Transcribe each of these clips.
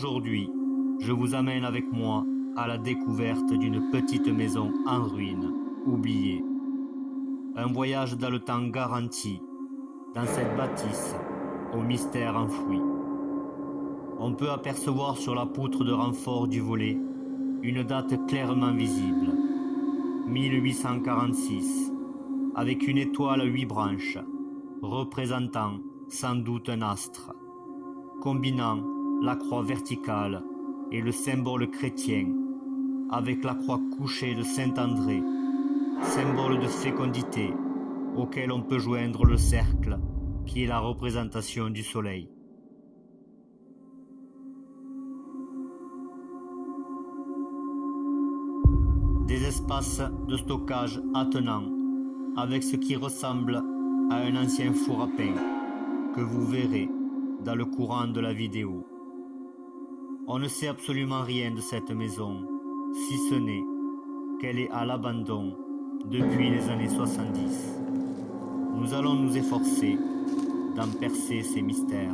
Aujourd'hui, je vous amène avec moi à la découverte d'une petite maison en ruine, oubliée. Un voyage dans le temps garanti, dans cette bâtisse, au mystère enfoui. On peut apercevoir sur la poutre de renfort du volet une date clairement visible, 1846, avec une étoile à 8 branches, représentant sans doute un astre, combinant la croix verticale et le symbole chrétien, avec la croix couchée de Saint-André, symbole de fécondité, auquel on peut joindre le cercle, qui est la représentation du soleil. Des espaces de stockage attenants, avec ce qui ressemble à un ancien four à pain, que vous verrez dans le courant de la vidéo. On ne sait absolument rien de cette maison, si ce n'est qu'elle est à l'abandon depuis les années 70. Nous allons nous efforcer d'en percer ces mystères.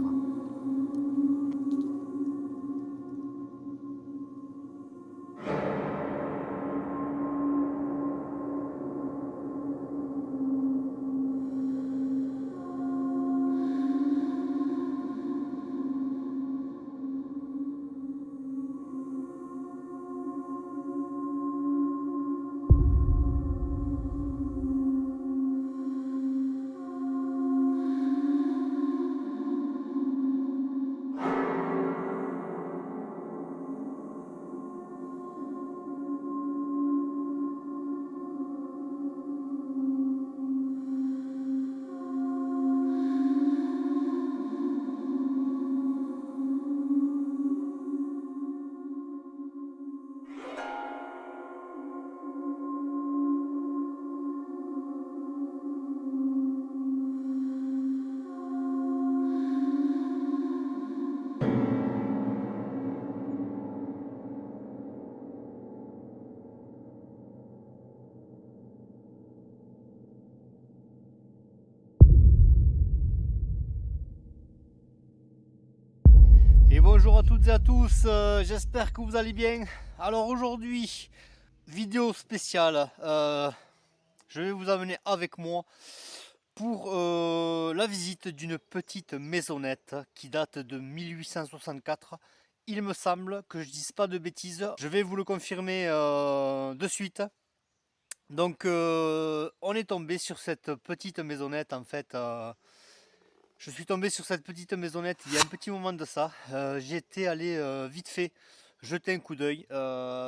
Et bonjour à toutes et à tous, j'espère que vous allez bien. Alors aujourd'hui, vidéo spéciale, je vais vous amener avec moi pour la visite d'une petite maisonnette qui date de 1864. Il me semble que je dise pas de bêtises, je vais vous le confirmer de suite. Donc on est tombé sur cette petite maisonnette en fait. Je suis tombé sur cette petite maisonnette il y a un petit moment de ça. J'étais allé vite fait jeter un coup d'œil.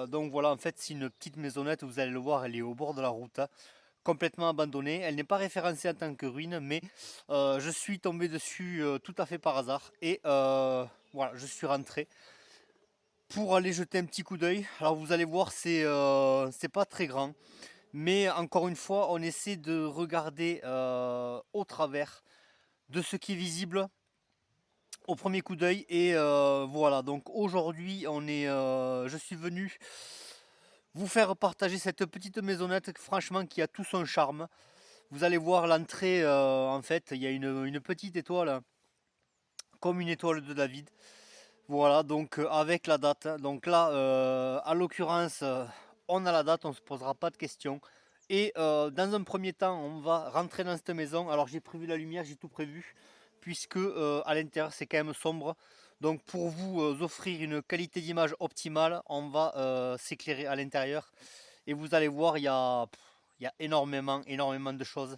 Donc voilà, en fait c'est une petite maisonnette, vous allez le voir, elle est au bord de la route, complètement abandonnée. Elle n'est pas référencée en tant que ruine, mais je suis tombé dessus tout à fait par hasard. Et voilà, je suis rentré pour aller jeter un petit coup d'œil. Alors vous allez voir, c'est pas très grand. Mais encore une fois, on essaie de regarder au travers de ce qui est visible au premier coup d'œil. Et voilà, donc aujourd'hui, je suis venu vous faire partager cette petite maisonnette, franchement, qui a tout son charme. Vous allez voir l'entrée, en fait, il y a une petite étoile, comme une étoile de David. Voilà, donc avec la date. Donc là, à l'occurrence, on a la date, on ne se posera pas de questions. Et dans un premier temps, on va rentrer dans cette maison. Alors j'ai prévu la lumière, j'ai tout prévu, puisque à l'intérieur c'est quand même sombre. Donc pour vous offrir une qualité d'image optimale, on va s'éclairer à l'intérieur. Et vous allez voir, il y a énormément de choses,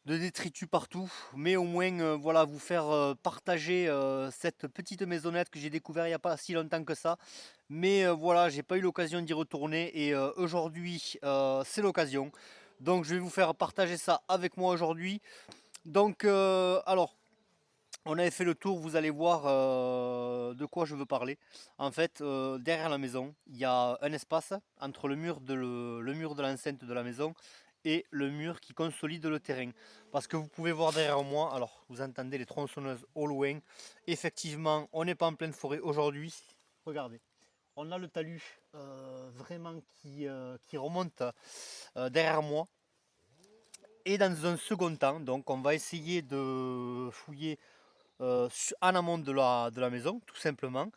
de détritus partout, mais au moins voilà, vous faire partager cette petite maisonnette que j'ai découvert il n'y a pas si longtemps que ça. Mais voilà, j'ai pas eu l'occasion d'y retourner et aujourd'hui c'est l'occasion. Donc je vais vous faire partager ça avec moi aujourd'hui. Donc alors, on avait fait le tour, vous allez voir de quoi je veux parler. En fait, derrière la maison, il y a un espace entre le mur de l'enceinte de la maison et le mur qui consolide le terrain. Parce que vous pouvez voir derrière moi, alors vous entendez les tronçonneuses au loin. Effectivement, on n'est pas en pleine forêt aujourd'hui. Regardez, on a le talus vraiment qui remonte derrière moi. Et dans un second temps, donc on va essayer de fouiller en amont de la maison, tout simplement.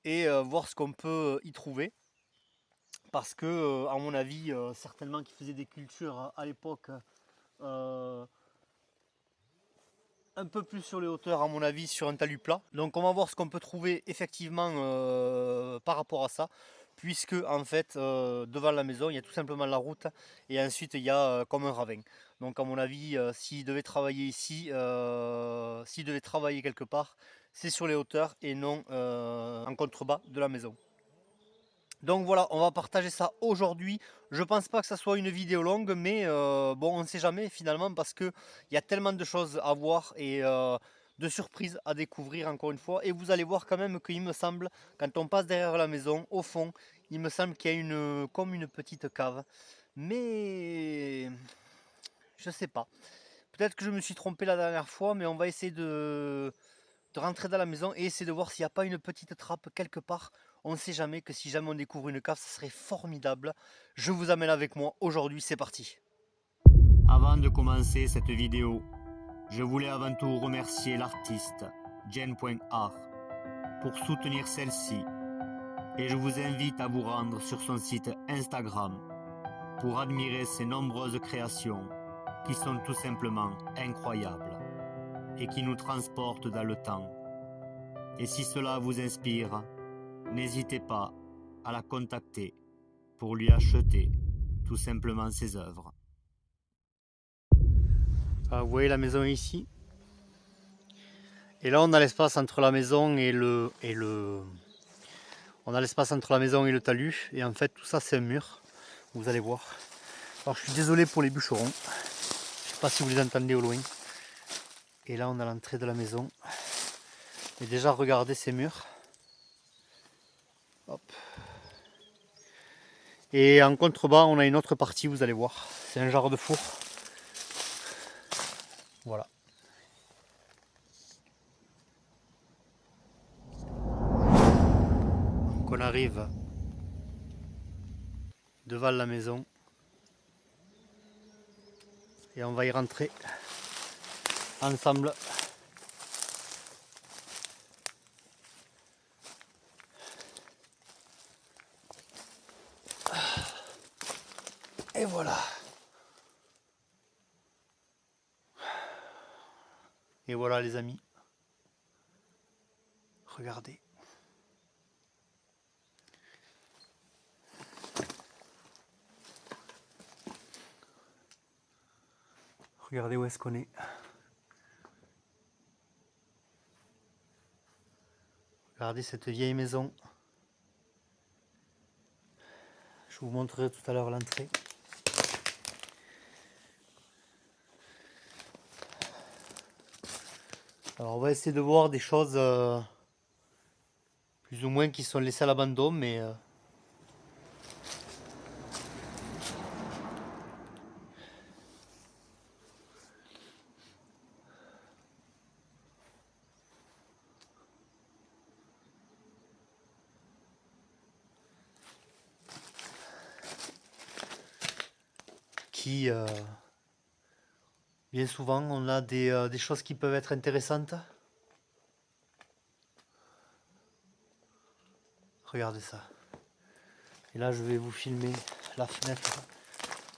et voir ce qu'on peut y trouver. Parce que, à mon avis, certainement qu'ils faisaient des cultures à l'époque un peu plus sur les hauteurs, à mon avis, sur un talus plat. Donc on va voir ce qu'on peut trouver effectivement par rapport à ça, puisque en fait devant la maison il y a tout simplement la route et ensuite il y a comme un ravin. Donc à mon avis, s'il devait travailler ici, s'il devait travailler quelque part, c'est sur les hauteurs et non en contrebas de la maison. Donc voilà, on va partager ça aujourd'hui. Je pense pas que ça soit une vidéo longue, mais bon, on ne sait jamais finalement parce que il y a tellement de choses à voir et de surprises à découvrir encore une fois. Et vous allez voir quand même qu'il me semble, quand on passe derrière la maison, au fond, il me semble qu'il y a comme une petite cave. Mais je sais pas. Peut-être que je me suis trompé la dernière fois, mais on va essayer de rentrer dans la maison et essayer de voir s'il n'y a pas une petite trappe quelque part. On ne sait jamais que si jamais on découvre une cave, ça serait formidable. Je vous amène avec moi aujourd'hui, c'est parti. Avant de commencer cette vidéo, je voulais avant tout remercier l'artiste Jen.art pour soutenir celle-ci et je vous invite à vous rendre sur son site Instagram pour admirer ses nombreuses créations qui sont tout simplement incroyables et qui nous transportent dans le temps. Et si cela vous inspire, n'hésitez pas à la contacter pour lui acheter tout simplement ses œuvres. Vous voyez la maison est ici. Et là on a l'espace entre la maison on a l'espace entre la maison et le talus. Et en fait tout ça c'est un mur. Vous allez voir. Alors je suis désolé pour les bûcherons. Je sais pas si vous les entendez au loin. Et là on a l'entrée de la maison. Et déjà regardez ces murs. Hop. Et en contrebas on a une autre partie, vous allez voir. C'est un genre de four. Voilà. Donc on arrive devant la maison. Et on va y rentrer ensemble. Et voilà. Et voilà les amis. Regardez. Regardez où est-ce qu'on est. Regardez cette vieille maison. Je vous montrerai tout à l'heure l'entrée. Alors on va essayer de voir des choses plus ou moins qui sont laissées à l'abandon, mais qui bien souvent on a des choses qui peuvent être intéressantes. Regardez ça. Et là je vais vous filmer la fenêtre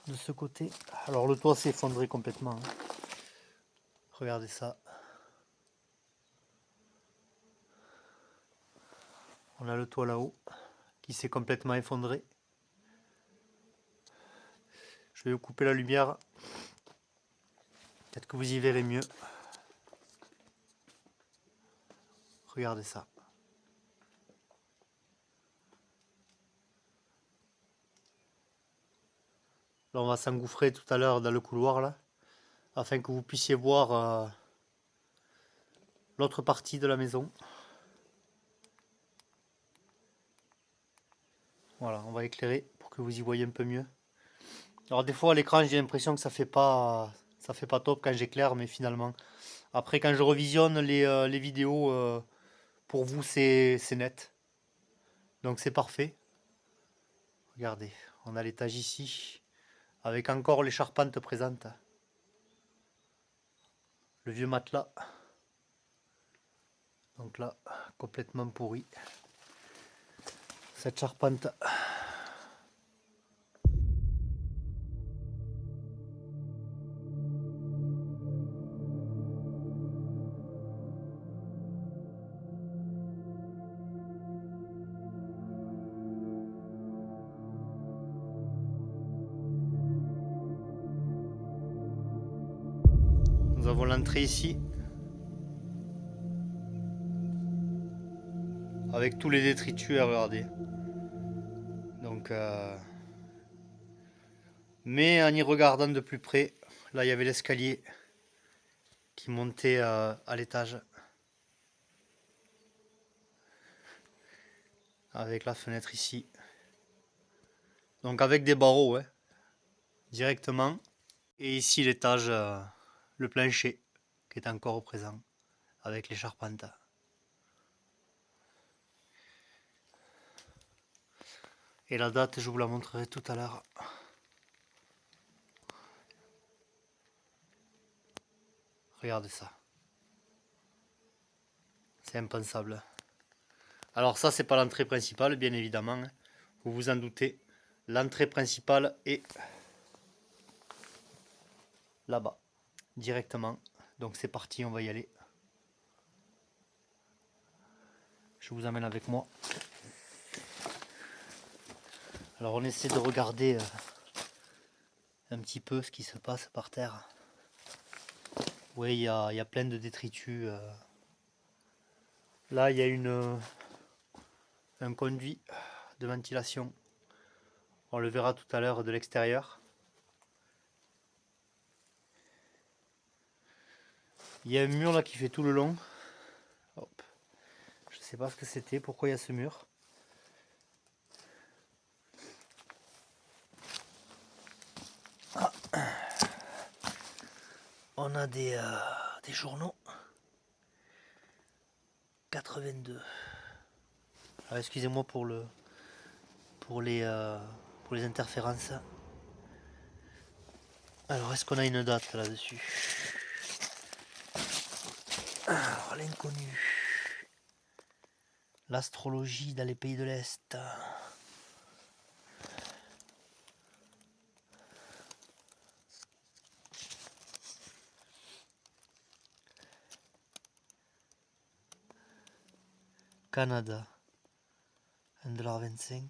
de ce côté. Alors le toit s'est effondré complètement. Hein. Regardez ça. On a le toit là-haut qui s'est complètement effondré. Je vais vous couper la lumière. Peut-être que vous y verrez mieux. Regardez ça. Là, on va s'engouffrer tout à l'heure dans le couloir là, afin que vous puissiez voir l'autre partie de la maison. Voilà, on va éclairer pour que vous y voyez un peu mieux. Alors des fois à l'écran j'ai l'impression que ça fait pas top quand j'éclaire, mais finalement après quand je revisionne les vidéos pour vous c'est net. Donc c'est parfait. Regardez, on a l'étage ici avec encore les charpentes présentes. Le vieux matelas. Donc là complètement pourri. cette charpente. Nous avons l'entrée ici, avec tous les détritus à regarder. Donc, mais en y regardant de plus près, là il y avait l'escalier qui montait à l'étage, avec la fenêtre ici. Donc avec des barreaux, ouais, directement. Et ici l'étage, le plancher, qui est encore présent, avec les charpentes. Et la date, je vous la montrerai tout à l'heure. Regardez ça. C'est impensable. Alors ça, c'est pas l'entrée principale, bien évidemment. Vous vous en doutez. L'entrée principale est là-bas, directement. Donc c'est parti, on va y aller. Je vous amène avec moi. Alors on essaie de regarder un petit peu ce qui se passe par terre. Oui, il y a plein de détritus. Là, il y a un conduit de ventilation. On le verra tout à l'heure de l'extérieur. Il y a un mur là qui fait tout le long. Hop. Je sais pas ce que c'était, pourquoi il y a ce mur. Ah. On a des journaux. 82. Alors excusez-moi pour les interférences. Alors est-ce qu'on a une date là-dessus? Alors l'inconnu. L'astrologie dans les pays de l'Est. Canada. 1,25 $.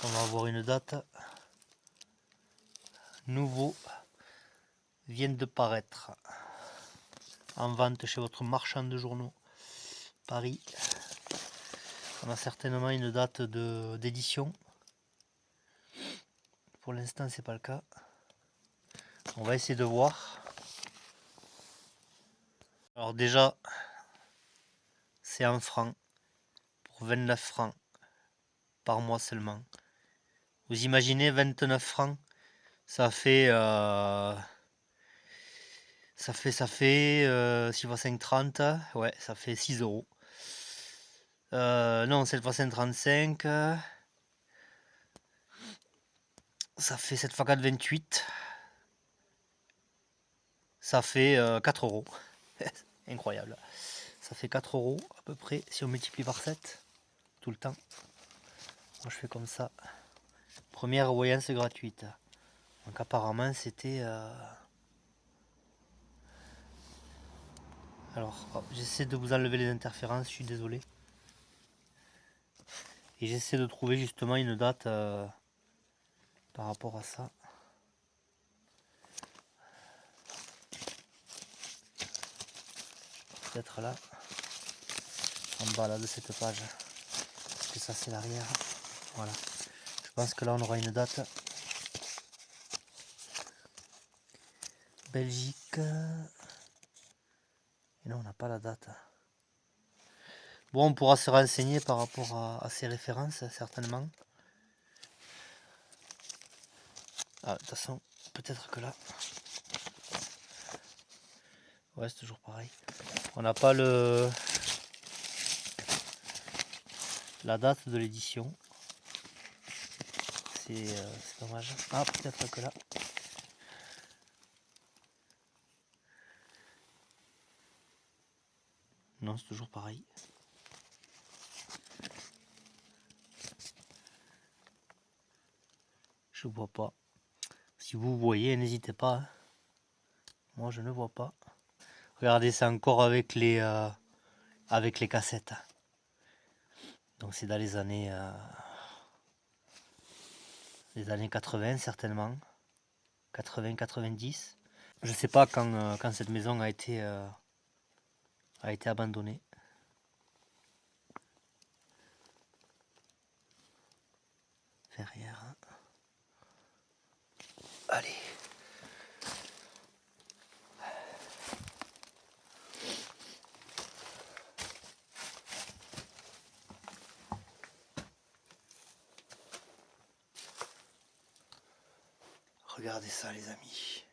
On va avoir une date. Nouveau viennent de paraître en vente chez votre marchand de journaux Paris. On a certainement une date d'édition. Pour l'instant, c'est pas le cas. On va essayer de voir. Alors déjà, c'est en francs pour 29 francs par mois seulement. Vous imaginez 29 francs, ça fait 6 fois 5, 30, ouais, ça fait 6 euros. Non, 7 fois 5, 35. Ça fait 7 fois 4, 28. Ça fait 4 euros. Incroyable. Ça fait 4 euros à peu près si on multiplie par 7 tout le temps. Moi je fais comme ça. Première voyance gratuite. Donc apparemment c'était... Alors j'essaie de vous enlever les interférences, je suis désolé. Et j'essaie de trouver justement une date par rapport à ça. Peut-être là, en bas là de cette page. Parce que ça c'est l'arrière. Voilà. Je pense que là on aura une date. Belgique. Et là on n'a pas la date. Bon, on pourra se renseigner par rapport à ces références, certainement. Ah, de toute façon, peut-être que là... Ouais, c'est toujours pareil. On n'a pas la la date de l'édition. C'est dommage. Ah, peut-être que là. Non, c'est toujours pareil. Je vois pas. Si vous voyez, n'hésitez pas. Hein. Moi, je ne vois pas. Regardez, c'est encore avec les cassettes. Donc c'est dans les années 80 certainement. 80-90. Je sais pas quand cette maison a été abandonnée. Verrières. Hein. Allez. Regardez ça les amis.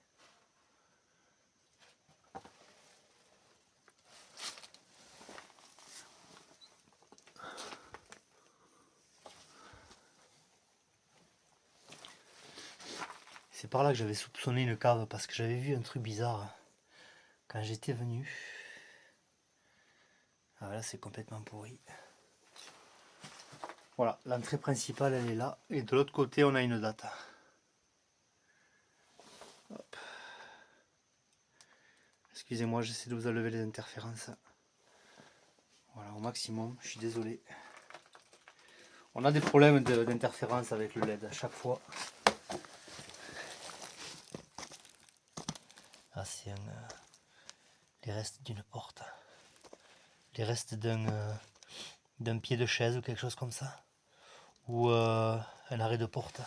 C'est par là que j'avais soupçonné une cave parce que j'avais vu un truc bizarre quand j'étais venu. Ah là c'est complètement pourri. Voilà, l'entrée principale elle est là et de l'autre côté on a une date. Hop. Excusez-moi, j'essaie de vous enlever les interférences. Voilà, au maximum, je suis désolé. On a des problèmes d'interférence avec le LED à chaque fois. Ah, c'est les restes d'une porte. Les restes d'un pied de chaise ou quelque chose comme ça. Ou un arrêt de porte.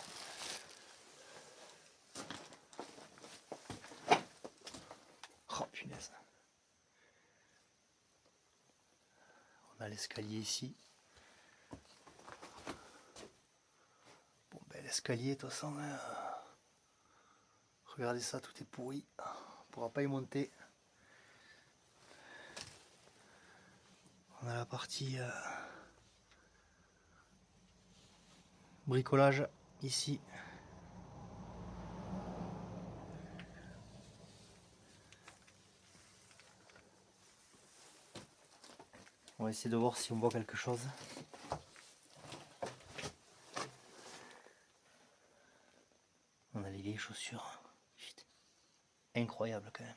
Oh punaise. On a l'escalier ici. Bon ben l'escalier de toute façon, regardez ça, tout est pourri. On ne pourra pas y monter. On a la partie bricolage ici. On va essayer de voir si on voit quelque chose. On a les vieilles chaussures. Putain. Incroyable quand même.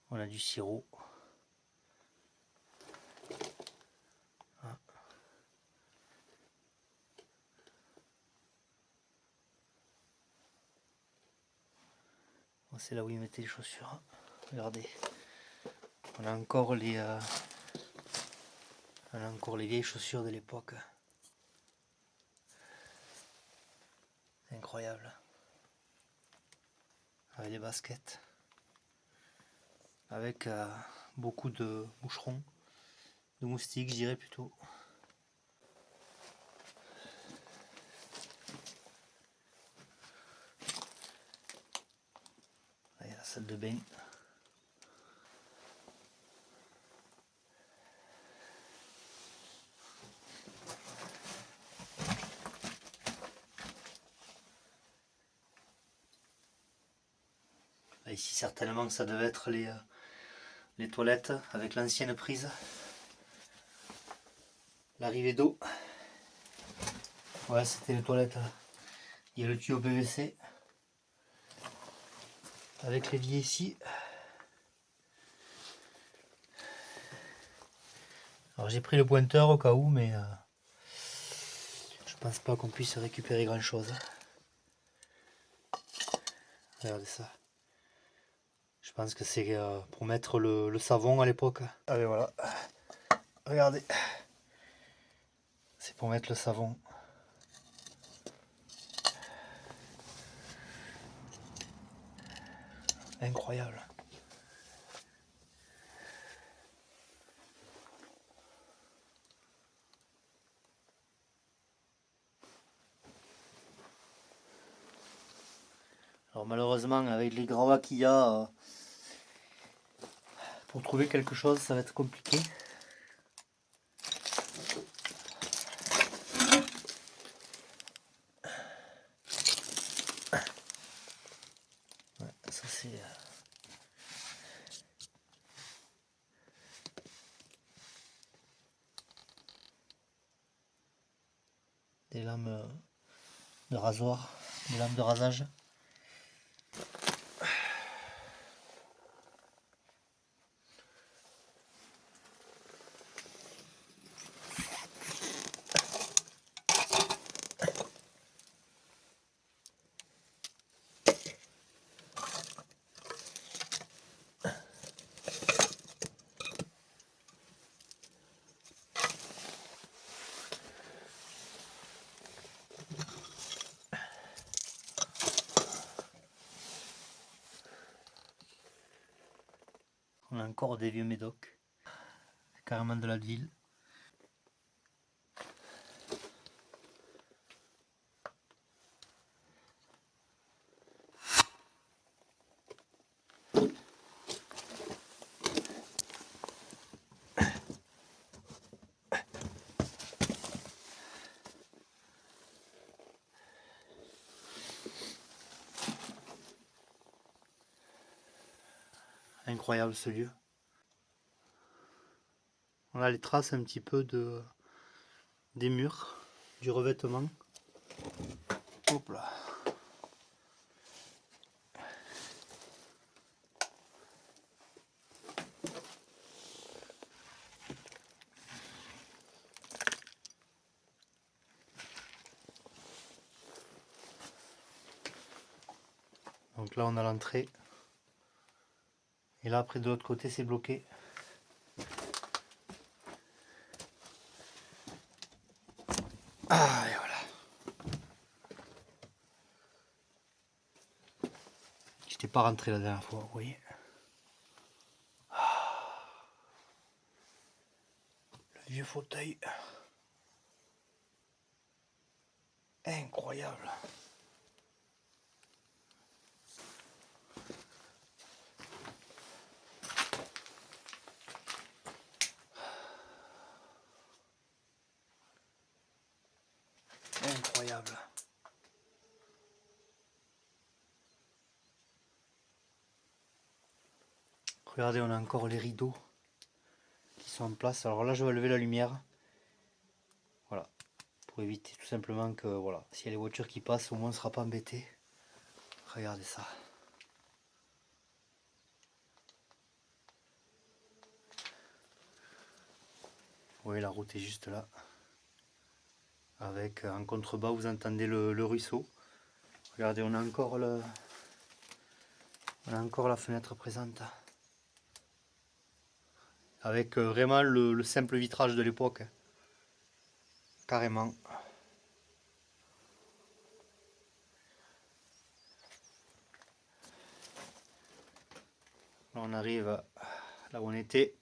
On a du sirop. Ah. C'est là où ils mettaient les chaussures. Regardez. On a encore les vieilles chaussures de l'époque. Incroyable. Avec les baskets. Avec beaucoup de moucherons. De moustiques, je dirais plutôt. Là, il y a la salle de bain. Là, ici, certainement, ça devait être les toilettes avec l'ancienne prise. L'arrivée d'eau. Ouais, c'était les toilettes. Il y a le tuyau PVC. Avec l'évier ici. Alors j'ai pris le pointeur au cas où, mais je pense pas qu'on puisse récupérer grand chose. Regardez ça. Je pense que c'est pour mettre le savon à l'époque. Allez voilà. Regardez. C'est pour mettre le savon. Incroyable. Alors malheureusement avec les gravats qu'il y a, pour trouver quelque chose ça va être compliqué. Ouais, ça c'est... des lames de rasoir, des lames de rasage. On a encore des vieux médocs. C'est carrément de la ville. Incroyable ce lieu. On a les traces un petit peu des murs, du revêtement. Hop là. Donc là on a l'entrée. Et là après de l'autre côté c'est bloqué. Ah et voilà. J'étais pas rentré la dernière fois, vous voyez. Le vieux fauteuil. Incroyable. Incroyable. Regardez, on a encore les rideaux qui sont en place. Alors là, je vais lever la lumière. Voilà. Pour éviter tout simplement que, voilà, s'il y a les voitures qui passent, au moins on ne sera pas embêté. Regardez ça. Vous voyez, la route est juste là. Avec en contrebas, vous entendez le ruisseau. Regardez, on a encore la fenêtre présente. Avec vraiment le simple vitrage de l'époque. Carrément. Là, on arrive là où on était.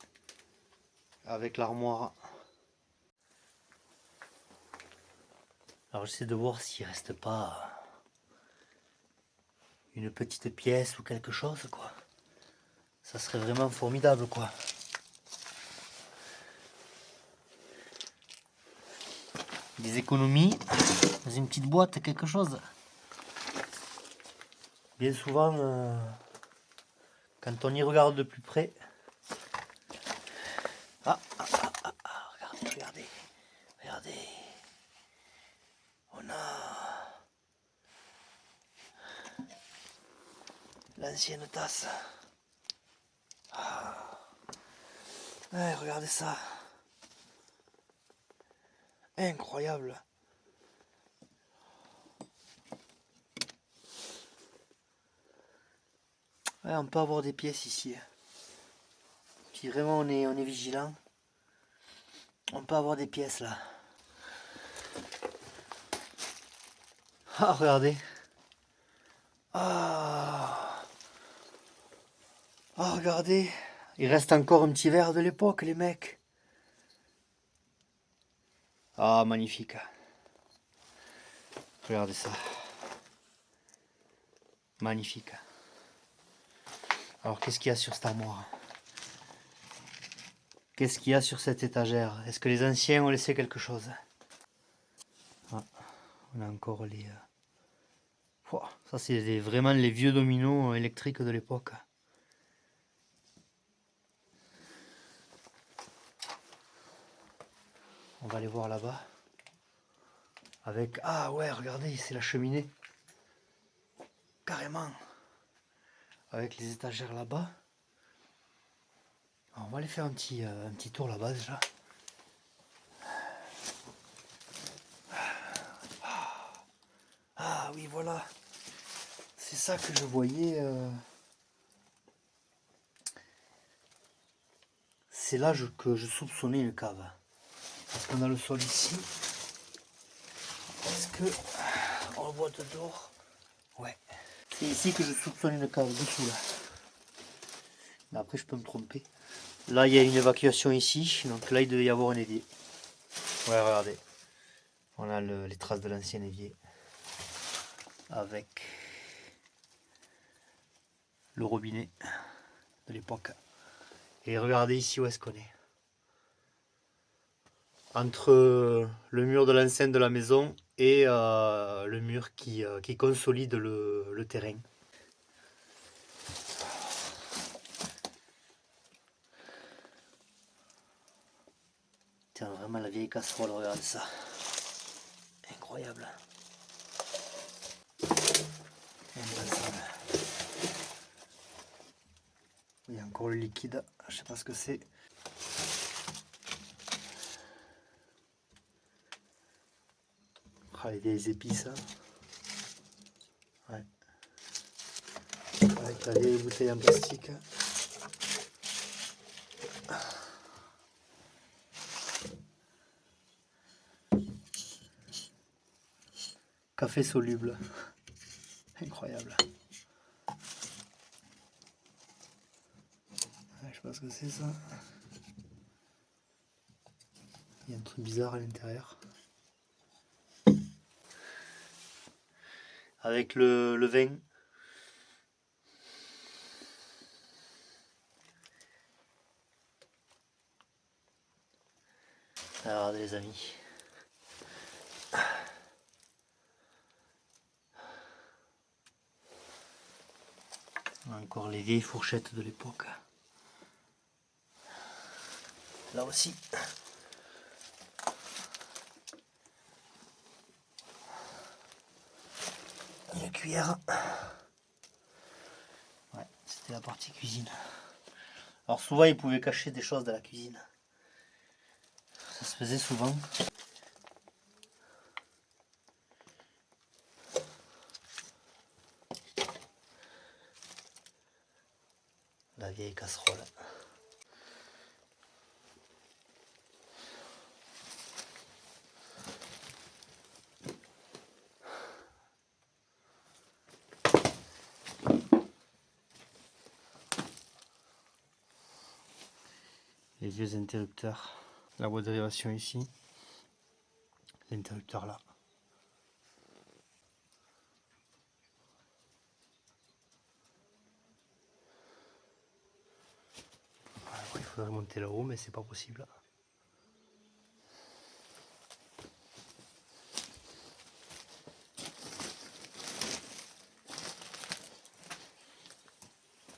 Avec l'armoire. Alors j'essaie de voir s'il reste pas une petite pièce ou quelque chose, quoi. Ça serait vraiment formidable, quoi. Des économies dans une petite boîte, quelque chose. Bien souvent, quand on y regarde de plus près... regardez, regardez. On a l'ancienne tasse. Ouais, regardez ça. Incroyable. Ouais, on peut avoir des pièces ici. Si vraiment on est vigilant, on peut avoir des pièces là. Ah, regardez. Ah. Ah, regardez. Il reste encore un petit verre de l'époque, les mecs. Ah, magnifique. Regardez ça. Magnifique. Alors qu'est-ce qu'il y a sur cette armoire? Qu'est-ce qu'il y a sur cette étagère? Est-ce que les anciens ont laissé quelque chose? Ah, on a encore les... Pouah, ça c'est vraiment les vieux dominos électriques de l'époque. On va aller voir là-bas. Avec... Ah ouais, regardez, c'est la cheminée. Carrément. Avec les étagères là-bas. On va aller faire un petit tour là-bas déjà. Ah oui, voilà. C'est ça que je voyais. C'est là que je soupçonnais une cave. Parce qu'on a le sol ici. Est-ce que on le voit de dehors? Ouais. C'est ici que je soupçonne une cave, dessous là. Mais après je peux me tromper. Là il y a une évacuation ici, donc là il devait y avoir un évier. Ouais, regardez. On a les traces de l'ancien évier. Avec le robinet de l'époque. Et regardez ici où est-ce qu'on est. Entre le mur de l'enceinte de la maison et le mur qui consolide le terrain. Tiens, vraiment la vieille casserole, regardez ça. Incroyable. Il y a encore le liquide, je sais pas ce que c'est. Ah, les vieilles épices. Hein. Ouais. Avec la vieille bouteille en plastique. Café soluble. Incroyable. Ouais, je sais pas ce que c'est ça. Il y a un truc bizarre à l'intérieur. Avec le vin. Alors, regardez les amis. Encore les vieilles fourchettes de l'époque. Là aussi. Une cuillère. Ouais, c'était la partie cuisine. Alors souvent ils pouvaient cacher des choses dans la cuisine. Ça se faisait souvent. La vieille casserole. Les vieux interrupteurs. La boîte d'aération ici. L'interrupteur là. Il faudrait monter là-haut, mais c'est pas possible.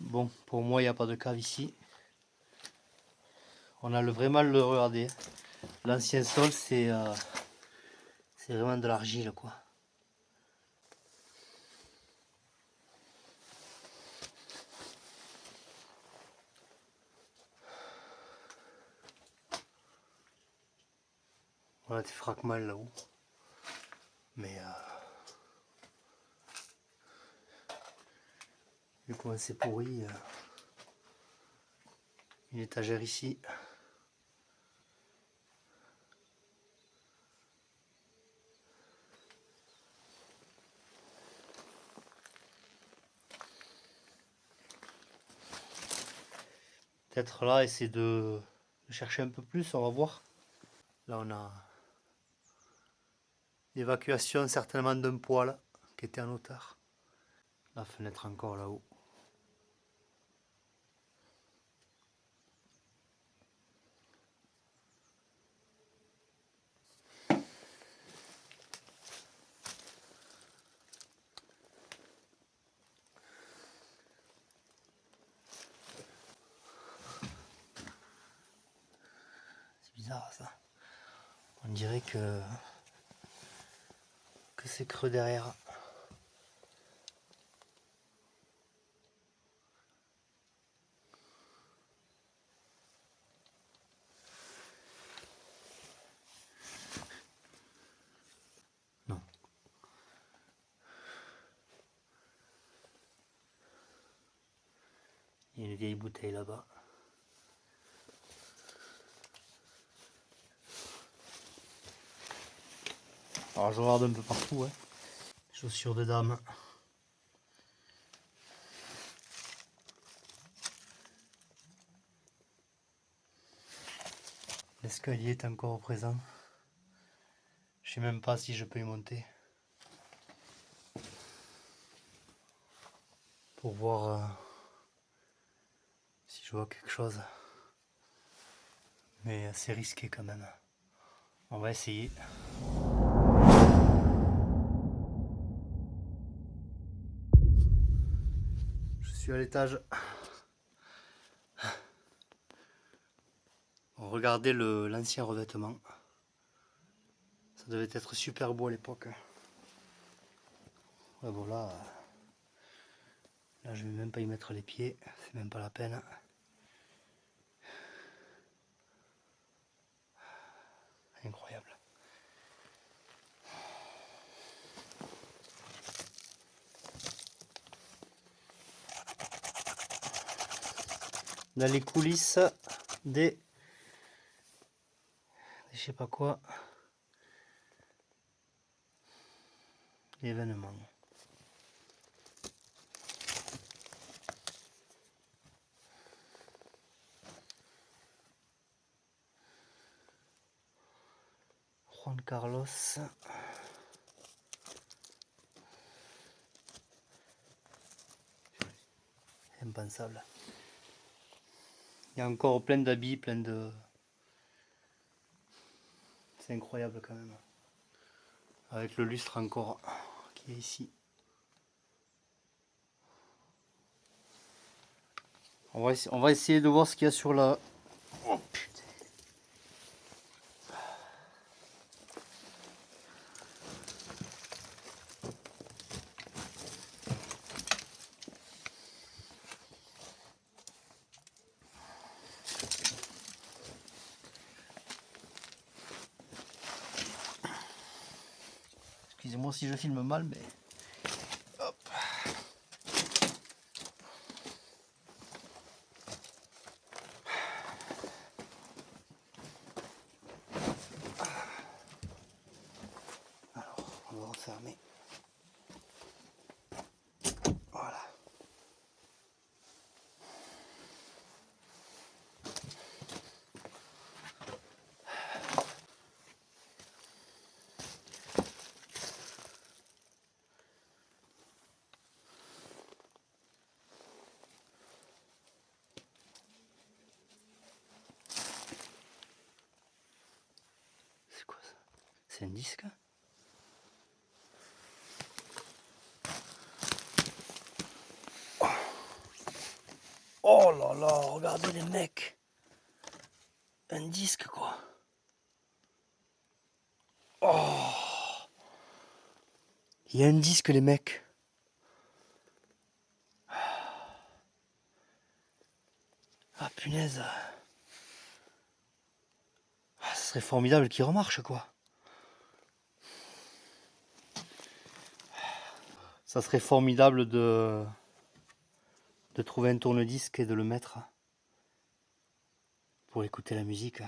Bon, pour moi, il n'y a pas de cave ici. On a vraiment le regarder. L'ancien sol, c'est vraiment de l'argile, quoi. On a des fragments là-haut. Mais vu comment c'est pourri, une étagère ici. Peut-être là, essayer de chercher un peu plus, on va voir. Là, on a l'évacuation certainement d'un poêle qui était en hauteur. La fenêtre encore là-haut. C'est bizarre ça. On dirait que c'est creux derrière. Non. Il y a une vieille bouteille là-bas. Alors je regarde un peu partout. Hein. Chaussures de dame. L'escalier est encore présent. Je sais même pas si je peux y monter. Pour voir si je vois quelque chose. Mais c'est risqué quand même. On va essayer. Je suis à l'étage. Regardez l'ancien revêtement. Ça devait être super beau à l'époque. Ouais, bon là je vais même pas y mettre les pieds. C'est même pas la peine. Incroyable. Dans les coulisses des je sais pas quoi l'événement. Juan Carlos. Impensable. Il y a encore plein d'habits, plein de... C'est incroyable quand même. Avec le lustre encore qui est ici. On va essayer de voir ce qu'il y a sur la... Oh putain. Excusez-moi si je filme mal, mais... Hop. Alors, on va refermer. Voilà. C'est quoi ça? C'est un disque? Oh là là, regardez les mecs. Un disque quoi. Oh. Il y a un disque les mecs. Ah punaise. Ah, ça serait formidable qu'il remarche quoi. Ça serait formidable de trouver un tourne-disque et de le mettre pour écouter la musique.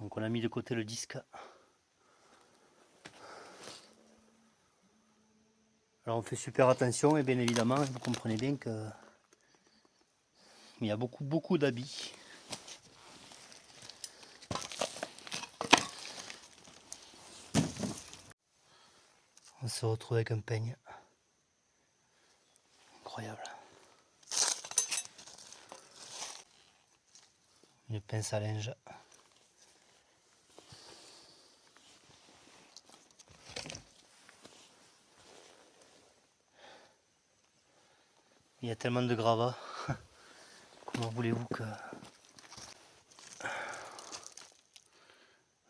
Donc on a mis de côté le disque. Alors on fait super attention et bien évidemment vous comprenez bien que il y a beaucoup d'habits. se retrouve avec un peigne. Incroyable. Une pince à linge. Il y a tellement de gravats. Comment voulez-vous que...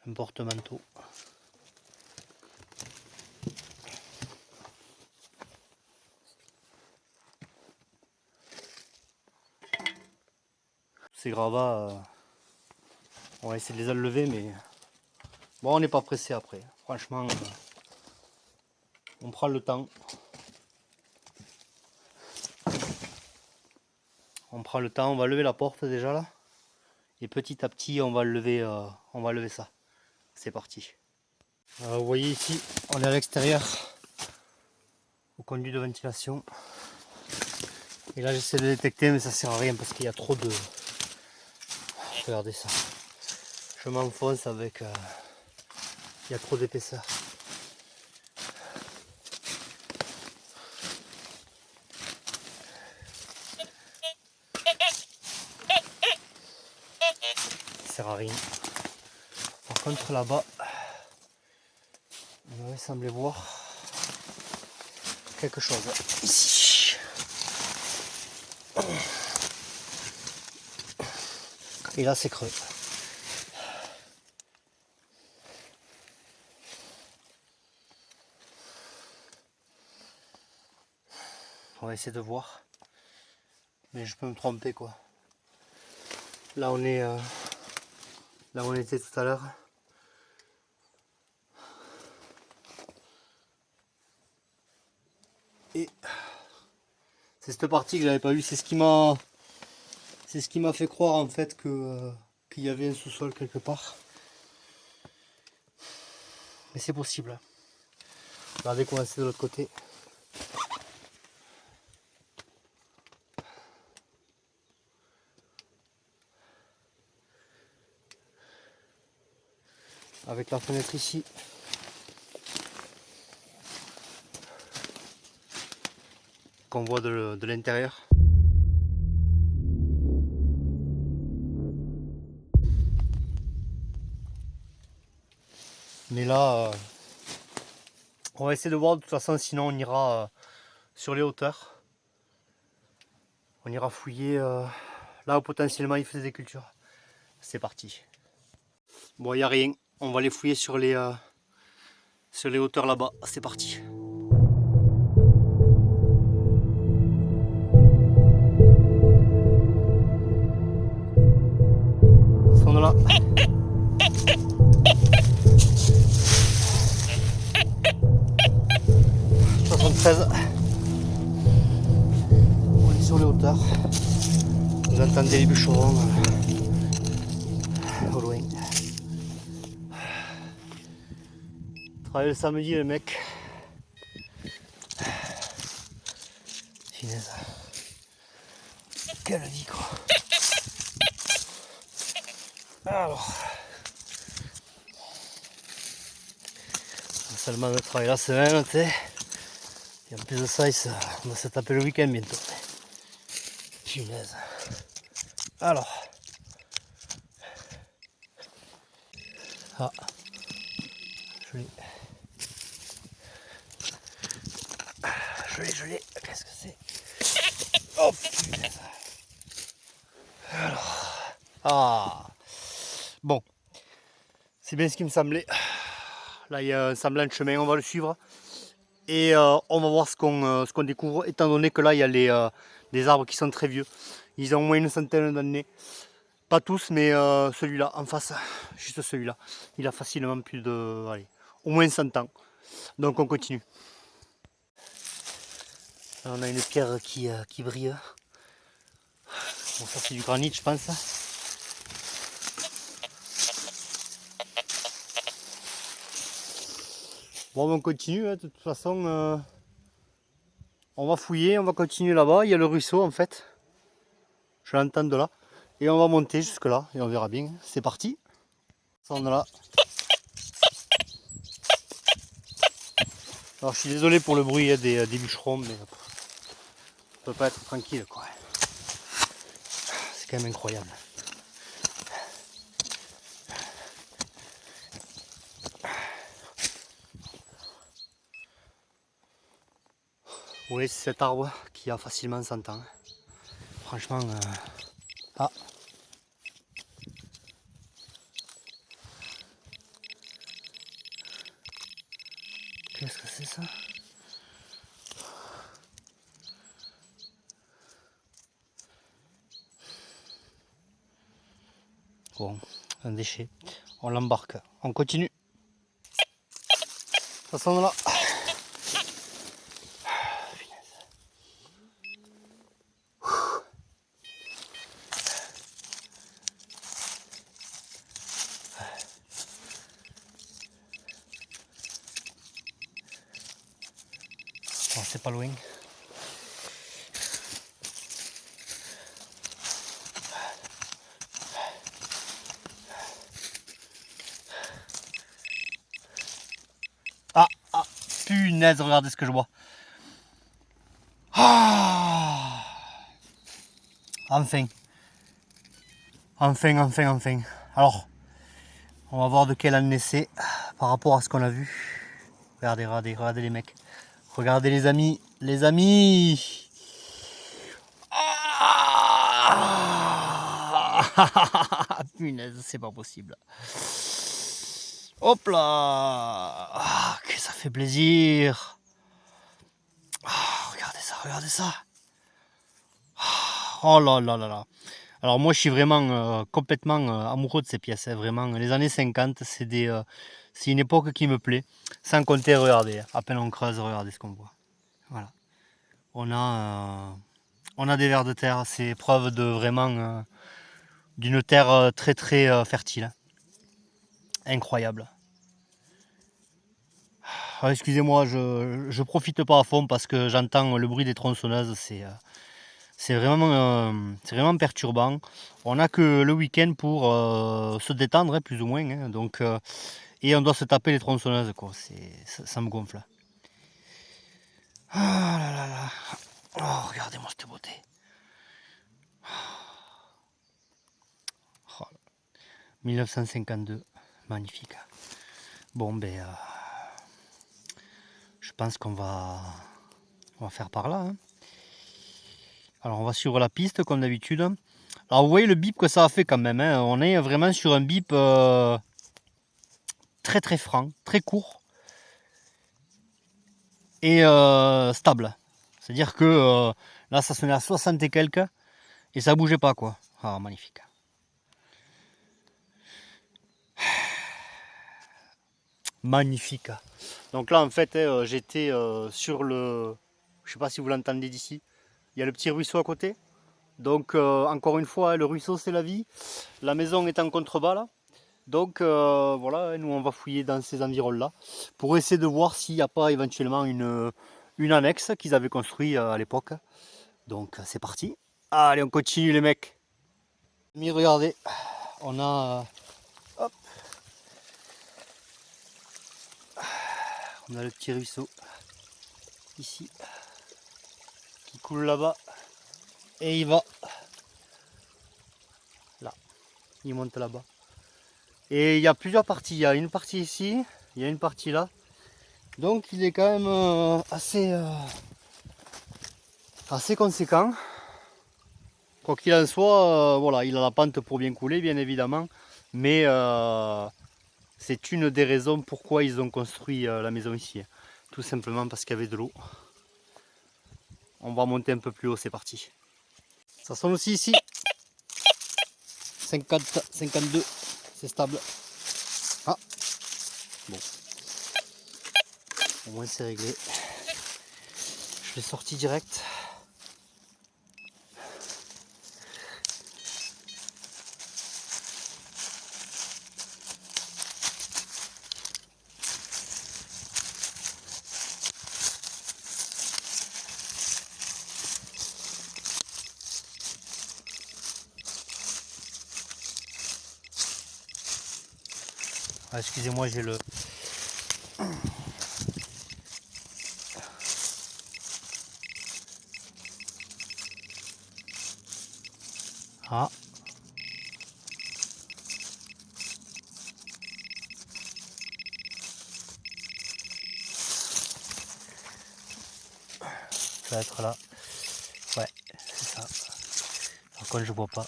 Un porte-manteau. Ces gravats, on va essayer de les enlever, mais bon, on n'est pas pressé après. Franchement, on prend le temps. On prend le temps, on va lever la porte déjà là. Et petit à petit, on va lever ça. C'est parti. Vous voyez ici, on est à l'extérieur, au conduit de ventilation. Et là, j'essaie de détecter, mais ça sert à rien parce qu'il y a trop de... Regardez ça. Je m'enfonce avec... il y a trop d'épaisseur. Ça sert à rien. Par contre, là-bas, il m'avait semblé voir quelque chose. Ici. Et là, c'est creux. On va essayer de voir. Mais je peux me tromper quoi. Là on est là où on était tout à l'heure. Et c'est cette partie que j'avais pas vue. C'est ce qui m'a fait croire en fait que qu'il y avait un sous-sol quelque part. Mais c'est possible. Regardez comment c'est de l'autre côté. Avec la fenêtre ici. Qu'on voit de l'intérieur. Mais là, on va essayer de voir de toute façon, sinon on ira sur les hauteurs. On ira fouiller là où potentiellement il faisait des cultures. C'est parti. Bon, il n'y a rien. On va les fouiller sur les hauteurs là-bas. C'est parti. Ils sont là. On est sur les hauteurs. Vous entendez les bûcherons au loin. Travaille le samedi le mec. Finesse. Quelle vie quoi. Alors. Seulement le travail la semaine, tu sais. Et en plus de ça, on va se taper le week-end bientôt. Punaise. Alors. Ah. Je l'ai. Qu'est-ce que c'est? Oh punaise. Alors. Ah. Bon. C'est bien ce qui me semblait. Là, il y a un semblant de chemin, on va le suivre. Et on va voir ce qu'on découvre, étant donné que là, il y a des arbres qui sont très vieux. Ils ont au moins une centaine d'années. Pas tous, mais celui-là, en face, juste celui-là. Il a facilement plus de... Allez, au moins 100 ans. Donc on continue. Là, on a une pierre qui brille. Bon, ça c'est du granit, je pense. Bon, on continue, hein, de toute façon. On va fouiller, on va continuer là-bas. Il y a le ruisseau en fait. Je l'entends de là. Et on va monter jusque là et on verra bien. C'est parti. Ça, on est là. Alors je suis désolé pour le bruit des bûcherons, mais on peut pas être tranquille quoi. C'est quand même incroyable. Oui, c'est cet arbre qui a facilement 100 ans. Franchement, ah. Qu'est-ce que c'est ça? Bon, un déchet. On l'embarque. On continue. Ça sonne là. Bon, c'est pas loin. Ah, ah, punaise, regardez ce que je vois. Ah, enfin. Enfin. Alors, on va voir de quelle année c'est par rapport à ce qu'on a vu. Regardez les mecs. Regardez les amis. Ah, punaise, c'est pas possible. Hop là. Ah, que ça fait plaisir. Ah, regardez ça. Oh là là là là. Alors moi je suis vraiment complètement amoureux de ces pièces, hein, vraiment. Les années 50, c'est une époque qui me plaît. Sans compter, regardez, à peine on creuse, regardez ce qu'on voit. Voilà. On a des vers de terre, c'est preuve de vraiment d'une terre très très fertile. Incroyable. Ah, excusez-moi, je profite pas à fond parce que j'entends le bruit des tronçonneuses, c'est vraiment perturbant. On n'a que le week-end pour se détendre, hein, plus ou moins. Hein, donc, et on doit se taper les tronçonneuses, quoi. Ça me gonfle. Ah là là là. Oh, regardez-moi cette beauté. Oh, 1952, magnifique. Bon, ben, je pense qu'on va faire par là. Hein. Alors, on va suivre la piste comme d'habitude. Alors, vous voyez le bip que ça a fait quand même. Hein. On est vraiment sur un bip très très franc, très court et stable. C'est-à-dire que là, ça sonnait à 60 et quelques et ça bougeait pas, quoi. Ah, magnifique. Magnifique. Donc là, en fait, j'étais sur le... Je sais pas si vous l'entendez d'ici. Il y a le petit ruisseau à côté. Donc, encore une fois, le ruisseau, c'est la vie. La maison est en contrebas, là. Donc, voilà, nous, on va fouiller dans ces environs-là pour essayer de voir s'il n'y a pas éventuellement une annexe qu'ils avaient construite à l'époque. Donc, c'est parti. Allez, on continue, les mecs. Mais regardez, on a... hop, on a le petit ruisseau ici qui coule là-bas et il va là, il monte là-bas et il y a plusieurs parties, il y a une partie ici, il y a une partie là, donc il est quand même assez conséquent. Quoi qu'il en soit, voilà, il a la pente pour bien couler bien évidemment, mais c'est une des raisons pourquoi ils ont construit la maison ici, tout simplement parce qu'il y avait de l'eau. On va monter un peu plus haut, c'est parti. Ça sonne aussi ici. 50, 52, c'est stable. Ah, bon. Au moins c'est réglé. Je l'ai sorti direct. Ah, excusez-moi, j'ai le... Ah. Ça va être là. Ouais, c'est ça. Par contre, je vois pas.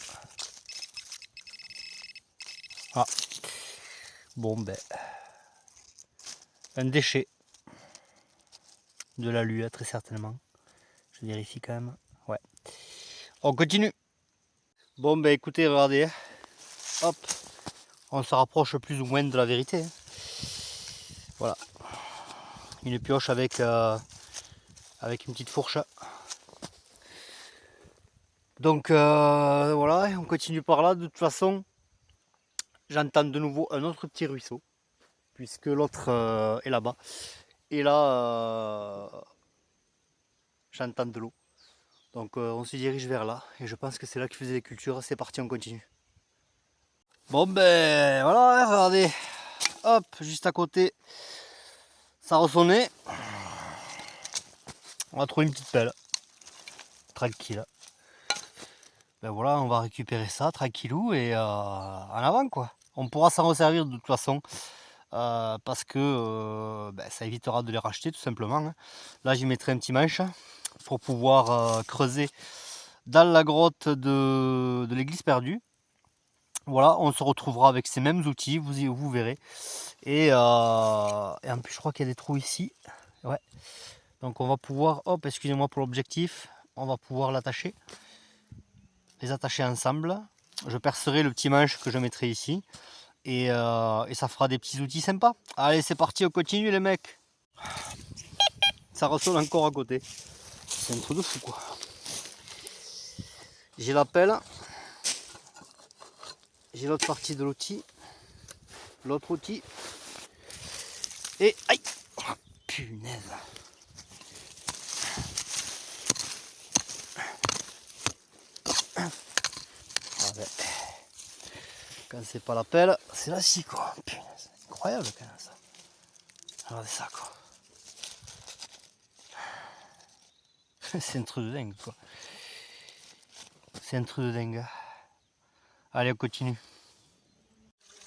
Ah. Bon, ben. Un déchet. De la lue, très certainement. Je vérifie quand même. Ouais. On continue. Bon, ben écoutez, regardez. Hop. On se rapproche plus ou moins de la vérité. Hein. Voilà. Une pioche avec une petite fourche. Donc voilà, on continue par là. De toute façon, j'entends de nouveau un autre petit ruisseau, puisque l'autre est là-bas. Et là, j'entends de l'eau. Donc on se dirige vers là, et je pense que c'est là qu'ils faisaient les cultures. C'est parti, on continue. Bon ben voilà, regardez. Hop, juste à côté, ça ressonnait. On va trouver une petite pelle. Tranquille. Ben voilà, on va récupérer ça tranquillou et en avant quoi. On pourra s'en resservir de toute façon parce que ben, ça évitera de les racheter tout simplement. Hein. Là j'y mettrai un petit manche pour pouvoir creuser dans la grotte de l'église perdue. Voilà, on se retrouvera avec ces mêmes outils, vous verrez. Et en plus je crois qu'il y a des trous ici. Ouais. Donc on va pouvoir, hop, excusez-moi pour l'objectif, on va pouvoir l'attacher. Les attacher ensemble. Je percerai le petit manche que je mettrai ici. Et ça fera des petits outils sympas. Allez, c'est parti, on continue les mecs. Ça ressonne encore à côté. C'est un truc de fou quoi. J'ai la pelle. J'ai l'autre partie de l'outil. L'autre outil. Et aïe, oh, punaise. Ah ben, quand c'est pas la pelle, c'est la scie quoi. Punaise, c'est incroyable quand même ça. Regardez ça quoi. C'est un truc de dingue quoi. C'est un truc de dingue. Allez, on continue.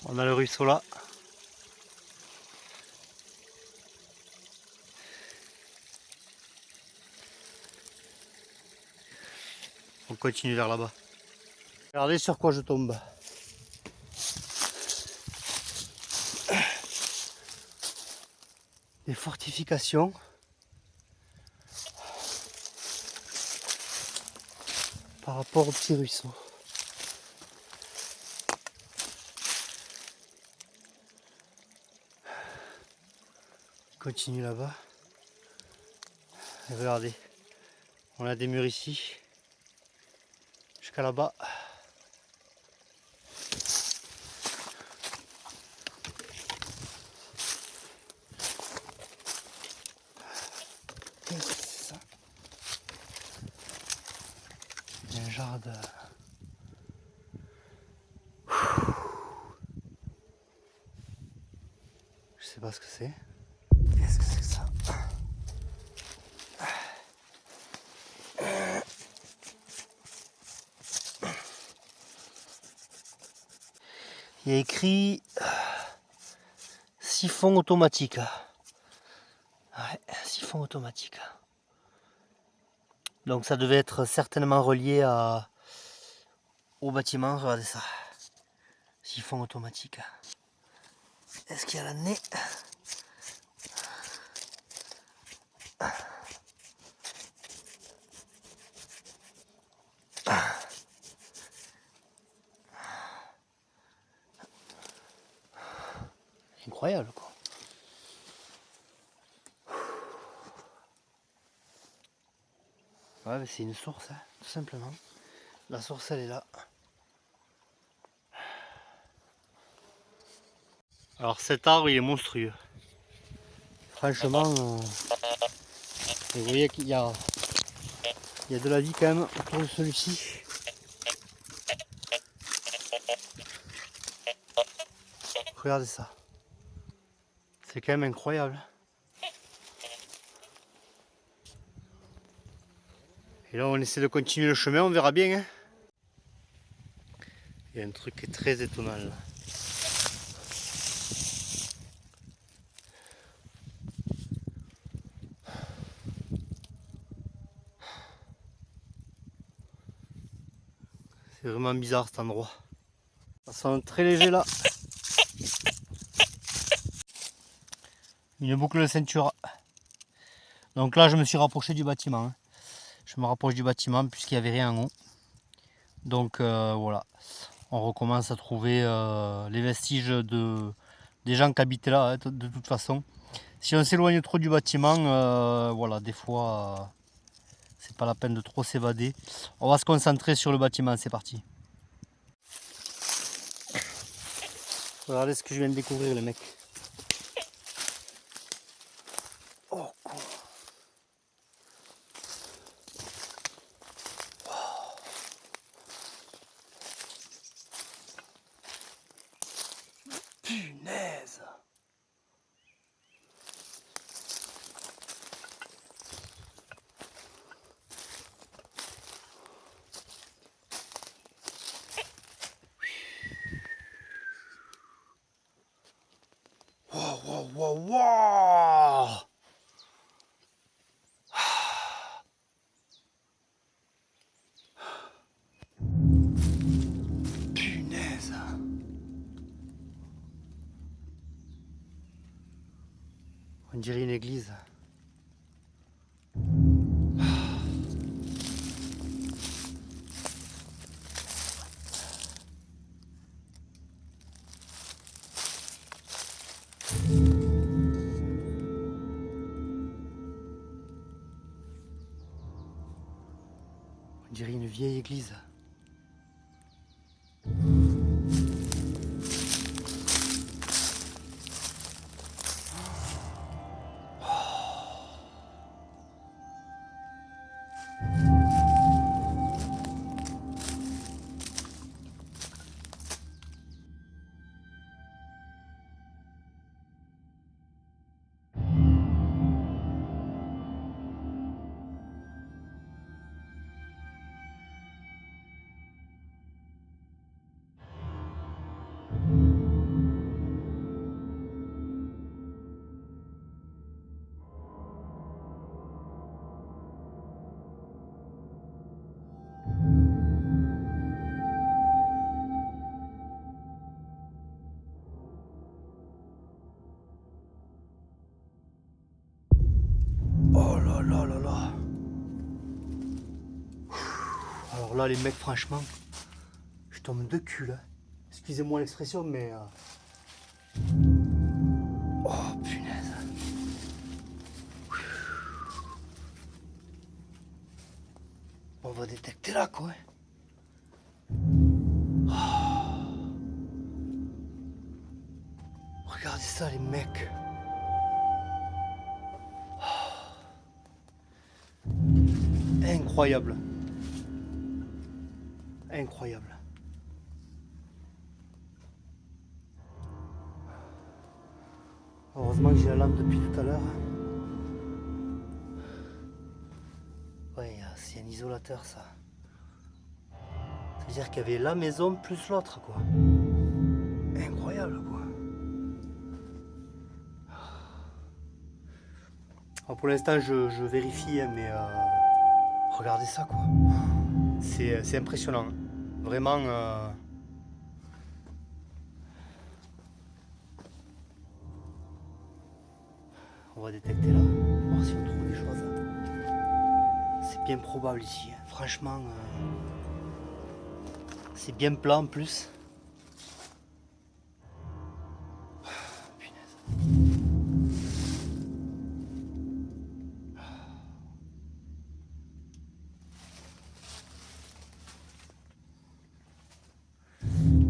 On a le ruisseau là. On continue vers là-bas. Regardez sur quoi je tombe. Des fortifications. Par rapport au petit ruisseau. On continue là-bas. Et regardez. On a des murs ici. Jusqu'à là-bas. C'est ça. Il y a un jardin. Je sais pas ce que c'est. Qu'est-ce que c'est que ça? Il y a écrit siphon automatique. Ouais, siphon automatique. Donc ça devait être certainement relié au bâtiment. Regardez ça. Siphon automatique. Est-ce qu'il y a l'année? Incroyable quoi. Ouais, c'est une source, hein, tout simplement. La source elle est là. Alors cet arbre il est monstrueux. Franchement, vous voyez qu'il y a de la vie quand même autour de celui-ci. Regardez ça. C'est quand même incroyable. Et là on essaie de continuer le chemin, on verra bien. Hein. Il y a un truc qui est très étonnant là. C'est vraiment bizarre cet endroit. Ça sent très léger là. Une boucle de ceinture. Donc là je me suis rapproché du bâtiment. Hein. Je me rapproche du bâtiment puisqu'il n'y avait rien en haut. Donc voilà. On recommence à trouver les vestiges des gens qui habitaient là, hein, de toute façon. Si on s'éloigne trop du bâtiment, voilà, des fois, c'est pas la peine de trop s'évader. On va se concentrer sur le bâtiment, c'est parti. Regardez ce que je viens de découvrir, les mecs. Oh, con. Punaise! Wow, wow, wow, wow! Punaise! On dirait une église. On dirait une vieille église. Oh là là là là. Alors là les mecs franchement, je tombe de cul là. Excusez-moi l'expression mais... Oh punaise. On va détecter là quoi. Oh. Regardez ça les mecs. Incroyable. Incroyable. Heureusement que j'ai la lampe depuis tout à l'heure. Ouais, c'est un isolateur ça. Ça veut dire qu'il y avait la maison plus l'autre quoi. Incroyable quoi. Alors pour l'instant je vérifie hein, mais regardez ça quoi. C'est impressionnant. Vraiment on va détecter là, voir si on trouve des choses. C'est bien probable ici. Hein. Franchement c'est bien plat en plus.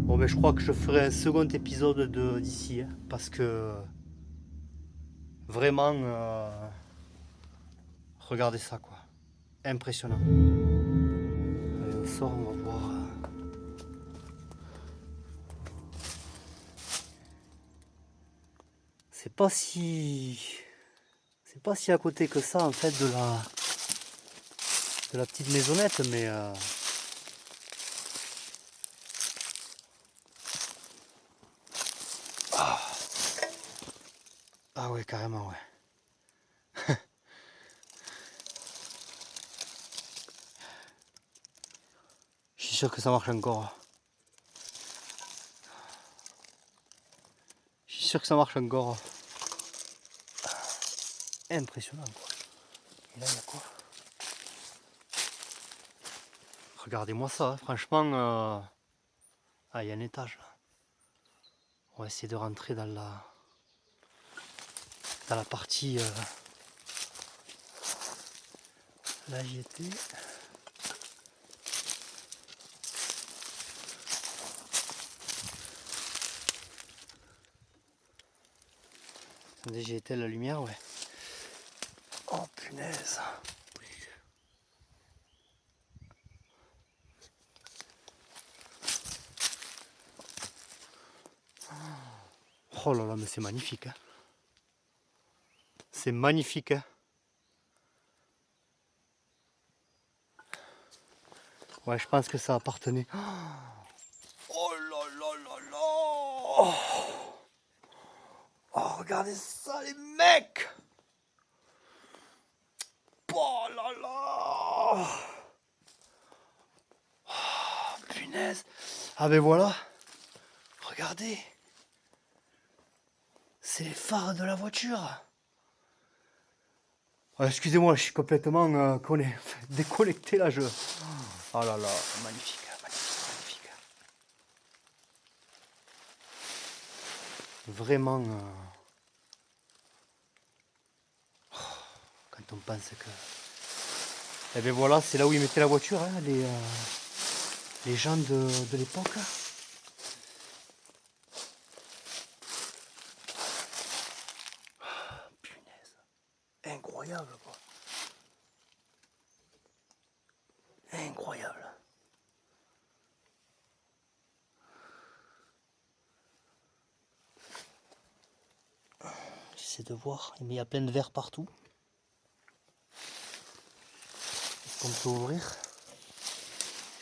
Bon mais je crois que je ferai un second épisode d'ici hein, parce que vraiment regardez ça quoi. Impressionnant. Allez on sort, on va voir. C'est pas si à côté que ça en fait de la petite maisonnette mais ouais, carrément, ouais. Je suis sûr que ça marche encore. Je suis sûr que ça marche encore. Impressionnant, quoi. Et là, il y a quoi? Regardez-moi ça, hein. Franchement. Ah, il y a un étage là. On va essayer de rentrer dans la partie. Là, j'y étais. Attendez, j'ai éteint la lumière, ouais. Oh punaise. Oh là là, mais c'est magnifique, hein. C'est magnifique, hein. Ouais, je pense que ça appartenait. Oh là là là là. Oh, regardez ça, les mecs. Oh là là. Oh, punaise. Ah ben voilà. Regardez. C'est les phares de la voiture. Oh, excusez-moi, je suis complètement déconnecté là. Oh là là, magnifique, magnifique, magnifique. Vraiment. Quand on pense que. Et bien voilà, c'est là où ils mettaient la voiture, hein, les gens de l'époque. Punaise. Incroyable, quoi. Incroyable. J'essaie de voir, mais il y a plein de verres partout. Est-ce qu'on peut ouvrir? Je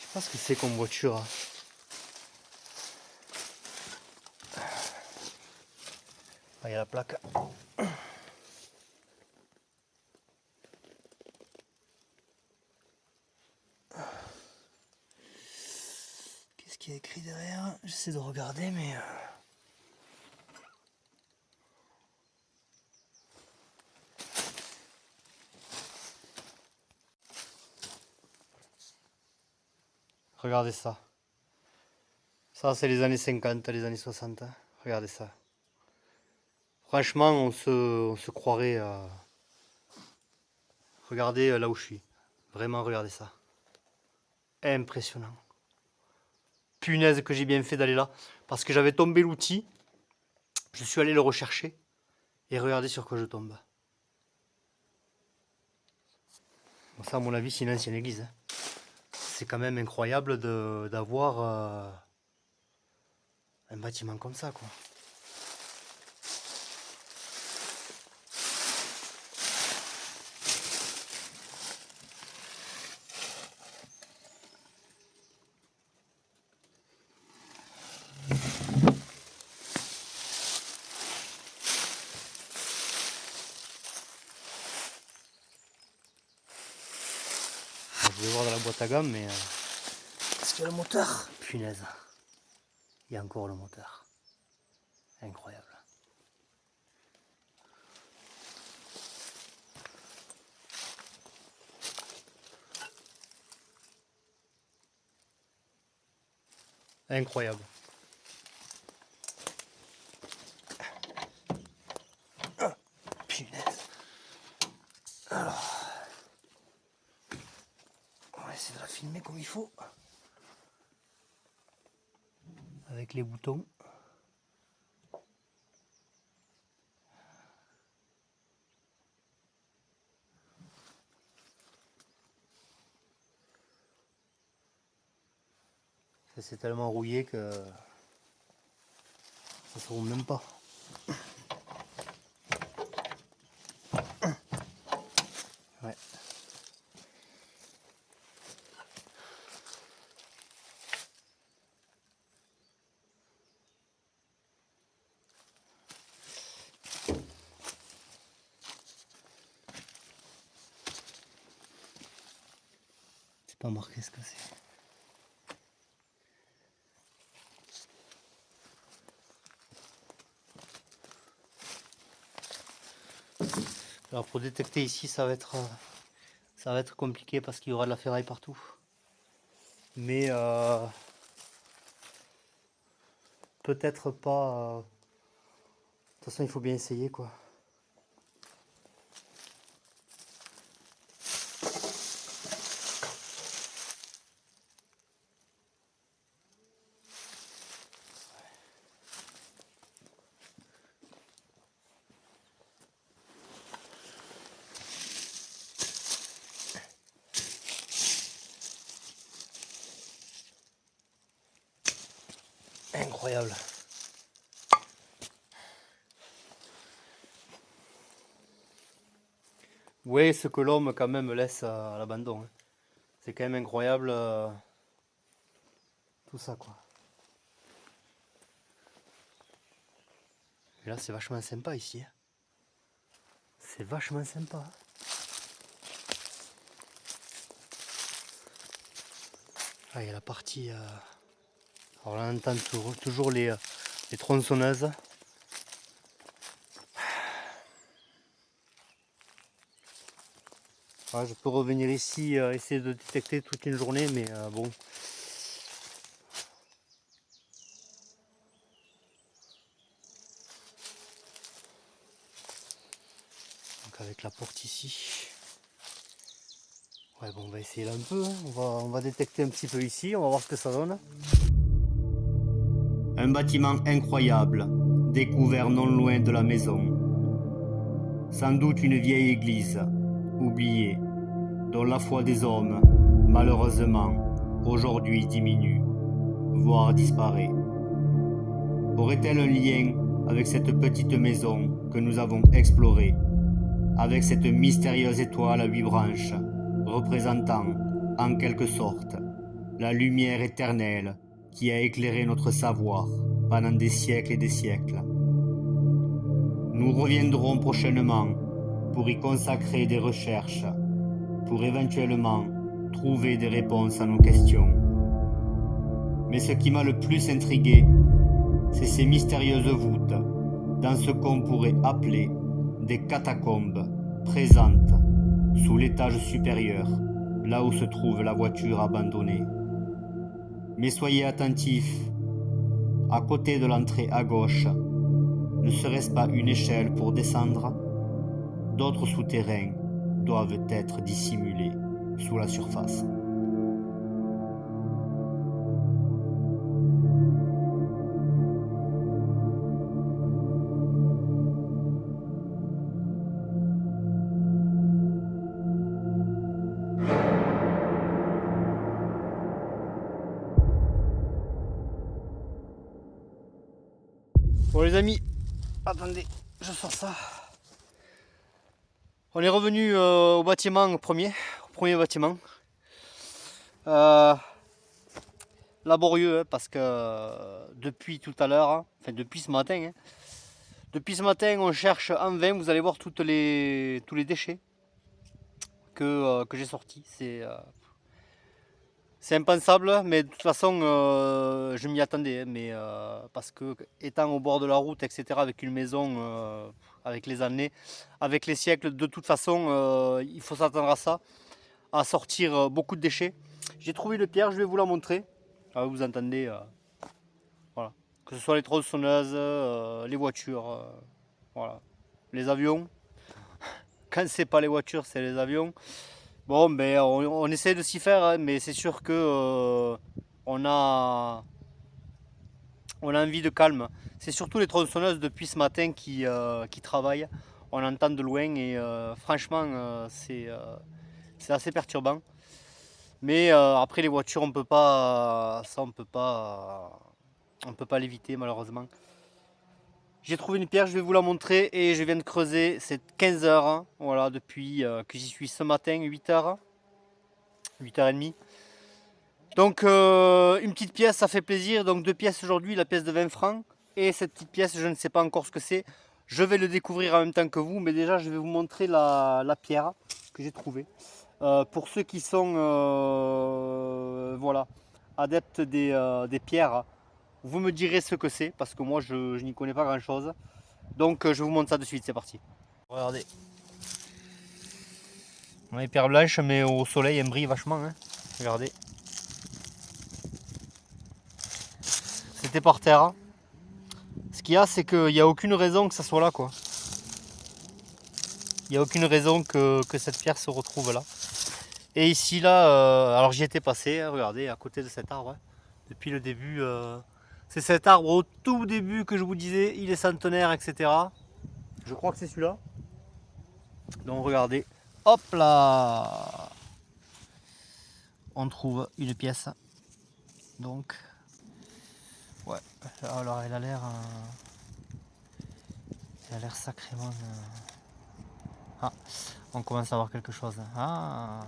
sais pas ce que c'est comme voiture. Ah, il y a la plaque. Qu'est-ce qu'il y a écrit derrière? J'essaie de regarder, mais. Regardez ça. Ça, c'est les années 50, les années 60. Hein. Regardez ça. Franchement, on se croirait. Regardez là où je suis. Vraiment, regardez ça. Impressionnant. Punaise que j'ai bien fait d'aller là. Parce que j'avais tombé l'outil. Je suis allé le rechercher. Et regardez sur quoi je tombe. Bon, ça, à mon avis, c'est une ancienne église. Hein. C'est quand même incroyable d'avoir un bâtiment comme ça, quoi. Je vais voir dans la boîte à gomme, mais... Est-ce qu'il y a le moteur? Punaise. Il y a encore le moteur. Incroyable. Incroyable. Punaise. Alors... On va essayer de la filmer comme il faut. Avec les boutons. Ça c'est tellement rouillé que ça se roule même pas. Ouais. pas marqué ce que c'est. Alors pour détecter ici, ça va être compliqué parce qu'il y aura de la ferraille partout. Mais peut-être pas. De toute façon, il faut bien essayer quoi. Incroyable. Ouais, ce que l'homme quand même laisse à l'abandon. Hein. C'est quand même incroyable tout ça quoi. Et là c'est vachement sympa ici. Hein. C'est vachement sympa. Ah, il y a la partie... Alors là on entend toujours les tronçonneuses. Ah, je peux revenir ici, essayer de détecter toute une journée, mais bon. Donc avec la porte ici. Ouais bon on va essayer là un peu, hein. On va détecter un petit peu ici, on va voir ce que ça donne. Un bâtiment incroyable, découvert non loin de la maison. Sans doute une vieille église, oubliée, dont la foi des hommes, malheureusement, aujourd'hui diminue, voire disparaît. Aurait-elle un lien avec cette petite maison que nous avons explorée, avec cette mystérieuse étoile à 8 branches, représentant, en quelque sorte, la lumière éternelle qui a éclairé notre savoir pendant des siècles et des siècles. Nous reviendrons prochainement pour y consacrer des recherches, pour éventuellement trouver des réponses à nos questions. Mais ce qui m'a le plus intrigué, c'est ces mystérieuses voûtes, dans ce qu'on pourrait appeler des catacombes présentes sous l'étage supérieur, là où se trouve la voiture abandonnée. Mais soyez attentifs, à côté de l'entrée à gauche, ne serait-ce pas une échelle pour descendre? D'autres souterrains doivent être dissimulés sous la surface. Bon les amis, attendez, je sors ça. On est revenu au bâtiment premier bâtiment. Laborieux hein, parce que depuis tout à l'heure, hein, enfin depuis ce matin, on cherche en vain, vous allez voir tous les déchets que j'ai sortis. C'est impensable, mais de toute façon, je m'y attendais. Hein, mais parce que étant au bord de la route, etc., avec une maison, avec les années, avec les siècles, de toute façon, il faut s'attendre à ça, à sortir beaucoup de déchets. J'ai trouvé une pierre, je vais vous la montrer. Ah, vous entendez, voilà. Que ce soit les tronçonneuses, les voitures, voilà. Les avions. Quand c'est pas les voitures, c'est les avions. Bon, ben, on essaie de s'y faire, hein, mais c'est sûr que on a envie de calme. C'est surtout les tronçonneuses depuis ce matin qui travaillent. On entend de loin et franchement, c'est assez perturbant. Mais après les voitures, on peut pas l'éviter malheureusement. J'ai trouvé une pierre, je vais vous la montrer et je viens de creuser, c'est 15 heures, hein, voilà, depuis que j'y suis ce matin, 8h, 8h30. Donc une petite pièce, ça fait plaisir, donc 2 pièces aujourd'hui, la pièce de 20 francs et cette petite pièce, je ne sais pas encore ce que c'est. Je vais le découvrir en même temps que vous, mais déjà je vais vous montrer la pierre que j'ai trouvée. Pour ceux qui sont voilà, adeptes des pierres, vous me direz ce que c'est, parce que moi je n'y connais pas grand chose. Donc je vous montre ça de suite, c'est parti. Regardez. On a les pierres blanches, mais au soleil elles brillent vachement. Hein. Regardez. C'était par terre. Ce qu'il y a, c'est qu'il n'y a aucune raison que ça soit là, quoi. Il n'y a aucune raison que cette pierre se retrouve là. Et ici, là, alors j'y étais passé, hein, regardez, à côté de cet arbre. Hein, depuis le début. C'est cet arbre au tout début que je vous disais, il est centenaire, etc. Je crois que c'est celui-là. Donc regardez. Hop là! On trouve une pièce. Donc, ouais. Alors elle a l'air sacrément. Ah, on commence à voir quelque chose. Ah,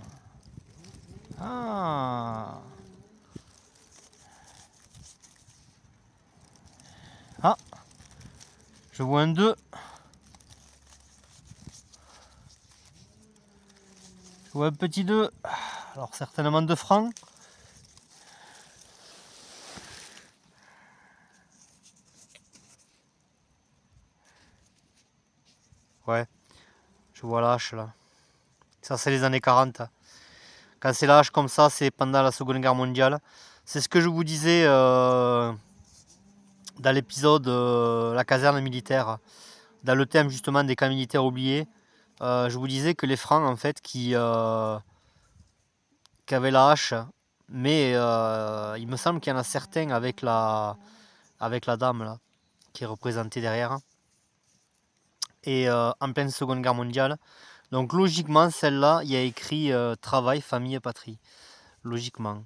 ah, ah. Je vois un 2. Je vois un petit 2. Alors certainement 2 francs. Ouais, je vois l'âge là. Ça c'est les années 40. Quand c'est l'âge comme ça, c'est pendant la Seconde Guerre mondiale. C'est ce que je vous disais dans l'épisode La caserne militaire, dans le thème justement des camps militaires oubliés. Je vous disais que les francs en fait qui avaient la hache, mais il me semble qu'il y en a certains avec la dame là, qui est représentée derrière. Et en pleine Seconde Guerre mondiale. Donc logiquement, celle-là, il y a écrit travail, famille et patrie. Logiquement.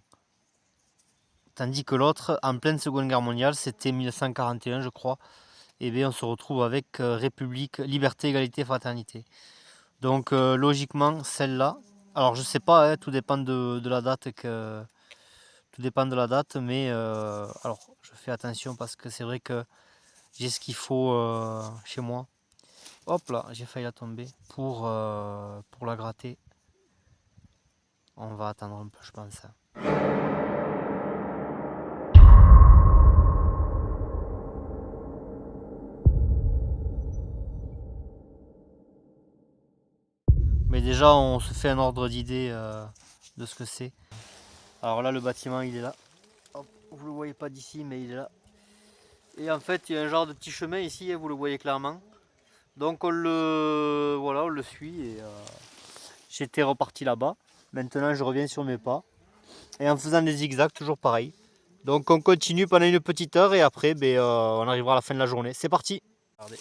Tandis que l'autre, en pleine Seconde Guerre mondiale, c'était 1941, je crois. Et bien, on se retrouve avec République, liberté, égalité, fraternité. Donc logiquement, celle-là. Alors je sais pas, hein, tout dépend de la date tout dépend de la date, mais alors je fais attention parce que c'est vrai que j'ai ce qu'il faut chez moi. Hop là, j'ai failli la tomber pour la gratter. On va attendre un peu, je pense. Mais déjà, on se fait un ordre d'idée de ce que c'est. Alors là, le bâtiment, il est là. Hop, vous le voyez pas d'ici, mais il est là. Et en fait, il y a un genre de petit chemin ici, vous le voyez clairement. Donc on le suit et j'étais reparti là-bas. Maintenant, je reviens sur mes pas. Et en faisant des zigzags, toujours pareil. Donc on continue pendant une petite heure et après, on arrivera à la fin de la journée. C'est parti. Regardez.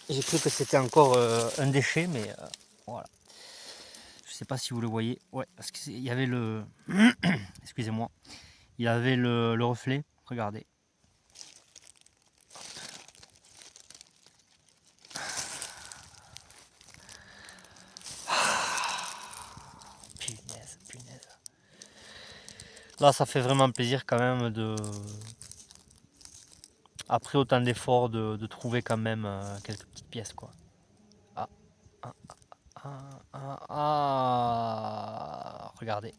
J'ai cru que c'était encore un déchet, mais voilà. Je sais pas si vous le voyez. Ouais, parce qu'il y avait le. Excusez-moi. Il y avait le reflet. Regardez. Punaise, punaise. Là, ça fait vraiment plaisir quand même de. Après autant d'efforts, de trouver quand même quelques petites pièces, quoi. Ah, ah, regardez.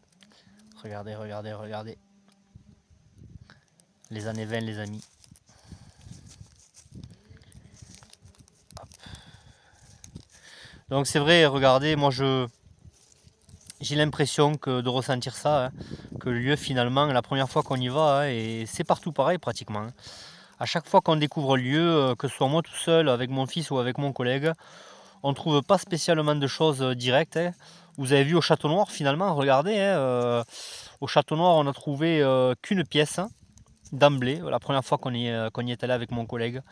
Regardez, regardez, regardez. Les années 20, les amis. Hop. Donc c'est vrai, regardez, moi j'ai l'impression de ressentir ça, hein, que le lieu finalement, la première fois qu'on y va, hein, et c'est partout pareil pratiquement. Hein. À chaque fois qu'on découvre le lieu, que ce soit moi tout seul, avec mon fils ou avec mon collègue, on ne trouve pas spécialement de choses directes. Hein. Vous avez vu au Château Noir finalement, regardez, hein, au Château Noir on a trouvé qu'une pièce hein, d'emblée, la première fois qu'on y est allé avec mon collègue.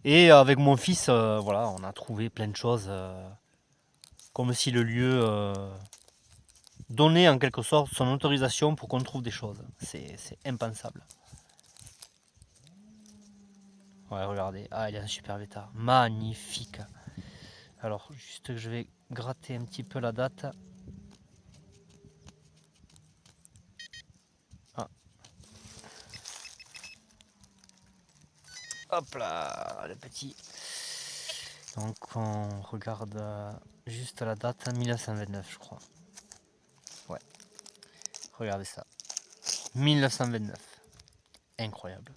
Et avec mon fils, voilà, on a trouvé plein de choses, comme si le lieu donnait en quelque sorte son autorisation pour qu'on trouve des choses. C'est impensable. Ouais, regardez, il est en super état, magnifique. Alors, juste que je vais gratter un petit peu la date. Ah. Hop là, le petit. Donc on regarde juste la date, 1929 je crois. Regardez ça. 1929. Incroyable.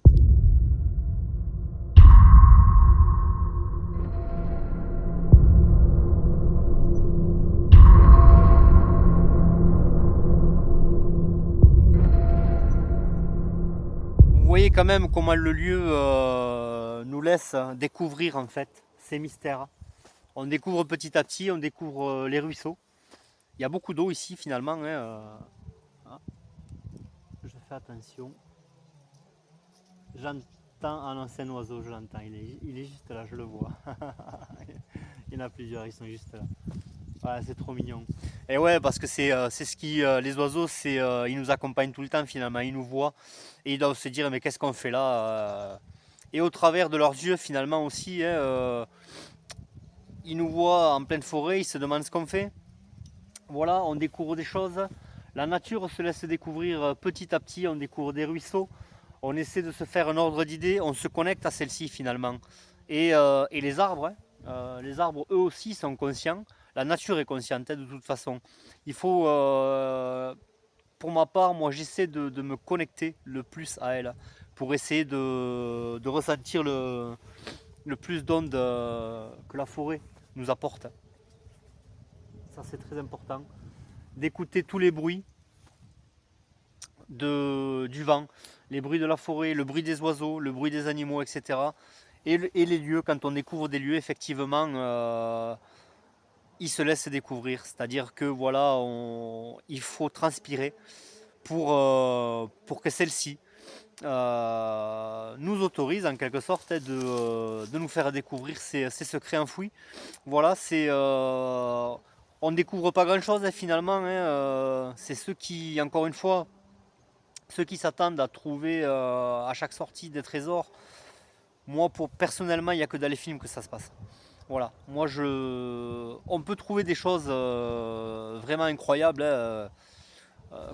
Vous voyez quand même comment le lieu nous laisse découvrir en fait ces mystères. On découvre petit à petit, on découvre les ruisseaux. Il y a beaucoup d'eau ici finalement. Hein. Je fais attention. J'entends, ah non, c'est un oiseau, je l'entends, il est juste là, je le vois. Il y en a plusieurs, ils sont juste là. Ouais, c'est trop mignon. Et ouais, parce que c'est ce qui, les oiseaux, ils nous accompagnent tout le temps finalement, ils nous voient et ils doivent se dire mais qu'est-ce qu'on fait là. Et au travers de leurs yeux finalement aussi, hein, ils nous voient en pleine forêt, ils se demandent ce qu'on fait. Voilà, on découvre des choses. La nature se laisse découvrir petit à petit, on découvre des ruisseaux. On essaie de se faire un ordre d'idées, on se connecte à celle-ci finalement. Et les arbres eux aussi sont conscients. La nature est consciente de toute façon. Il faut, pour ma part, moi j'essaie de me connecter le plus à elle pour essayer de ressentir le plus d'ondes que la forêt nous apporte. Ça c'est très important. D'écouter tous les bruits du vent, les bruits de la forêt, le bruit des oiseaux, le bruit des animaux, etc. Et les lieux, quand on découvre des lieux, effectivement, ils se laissent découvrir. C'est-à-dire que voilà, il faut transpirer pour que celle-ci nous autorise en quelque sorte de nous faire découvrir ces secrets enfouis. Voilà, on ne découvre pas grand-chose finalement. C'est ceux qui, encore une fois, ceux qui s'attendent à trouver à chaque sortie des trésors. Moi, personnellement, il n'y a que dans les films que ça se passe. Voilà, on peut trouver des choses vraiment incroyables, hein,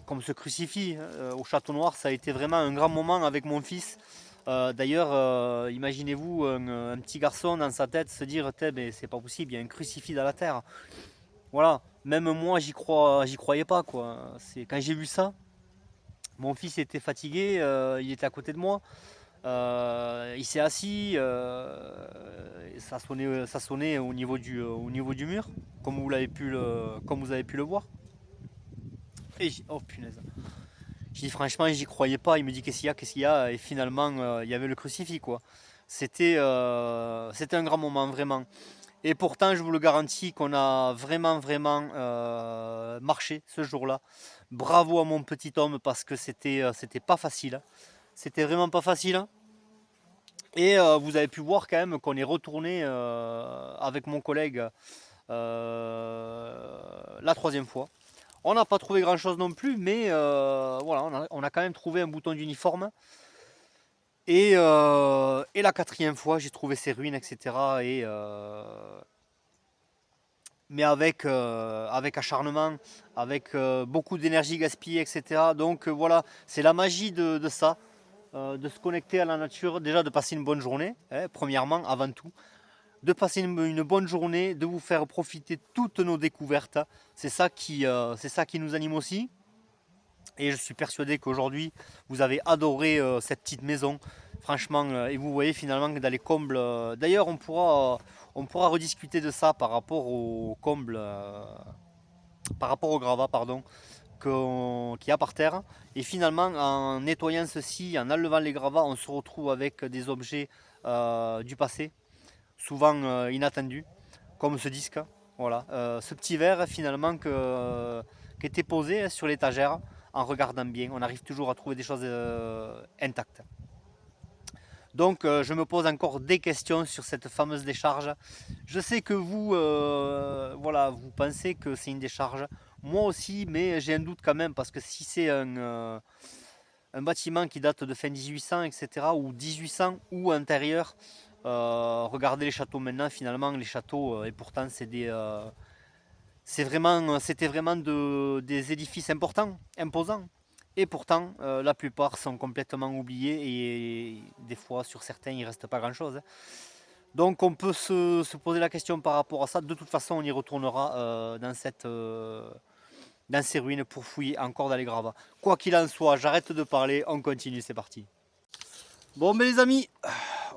comme ce crucifix au Château Noir. Ça a été vraiment un grand moment avec mon fils. D'ailleurs, imaginez-vous un petit garçon dans sa tête se dire mais c'est pas possible, il y a un crucifix dans la terre. Voilà, même moi j'y croyais pas quoi. C'est quand j'ai vu ça, mon fils était fatigué, il était à côté de moi. Il s'est assis, ça sonnait au niveau du mur, comme vous avez pu le voir. Et oh punaise. J'ai dit franchement, j'y croyais pas. Il me dit qu'est-ce qu'il y a, et finalement, il y avait le crucifix quoi. C'était un grand moment vraiment. Et pourtant, je vous le garantis qu'on a vraiment marché ce jour-là. Bravo à mon petit homme parce que c'était pas facile, hein. C'était vraiment pas facile, hein. Et vous avez pu voir quand même qu'on est retourné avec mon collègue la troisième fois. On n'a pas trouvé grand chose non plus, mais voilà, on a quand même trouvé un bouton d'uniforme. Et la quatrième fois, j'ai trouvé ces ruines, etc. Mais avec acharnement, avec beaucoup d'énergie gaspillée, etc. Donc voilà, c'est la magie de ça. De se connecter à la nature, déjà de passer une bonne journée, hein, premièrement, avant tout, de passer une bonne journée, de vous faire profiter de toutes nos découvertes. C'est ça qui nous anime aussi. Et je suis persuadé qu'aujourd'hui, vous avez adoré cette petite maison. Franchement, et vous voyez finalement que dans les combles. D'ailleurs, on pourra rediscuter de ça par rapport aux combles, par rapport au gravat, pardon, qu'il y a par terre. Et finalement, en nettoyant ceci, en enlevant les gravats, on se retrouve avec des objets du passé, souvent inattendus, comme ce disque. Voilà, ce petit verre finalement qui était posé sur l'étagère. En regardant bien, on arrive toujours à trouver des choses intactes. Donc je me pose encore des questions sur cette fameuse décharge. Je sais que vous, voilà, vous pensez que c'est une décharge. Moi aussi, mais j'ai un doute quand même, parce que si c'est un bâtiment qui date de fin 1800, etc., ou 1800, ou antérieur, regardez les châteaux maintenant, finalement, les châteaux, et pourtant c'était vraiment des édifices importants, imposants. Et pourtant, la plupart sont complètement oubliés et des fois, sur certains, il ne reste pas grand-chose, hein. Donc on peut se poser la question par rapport à ça. De toute façon, on y retournera dans ces ruines pour fouiller encore dans les gravats. Quoi qu'il en soit, j'arrête de parler, on continue, c'est parti. Bon mais les amis,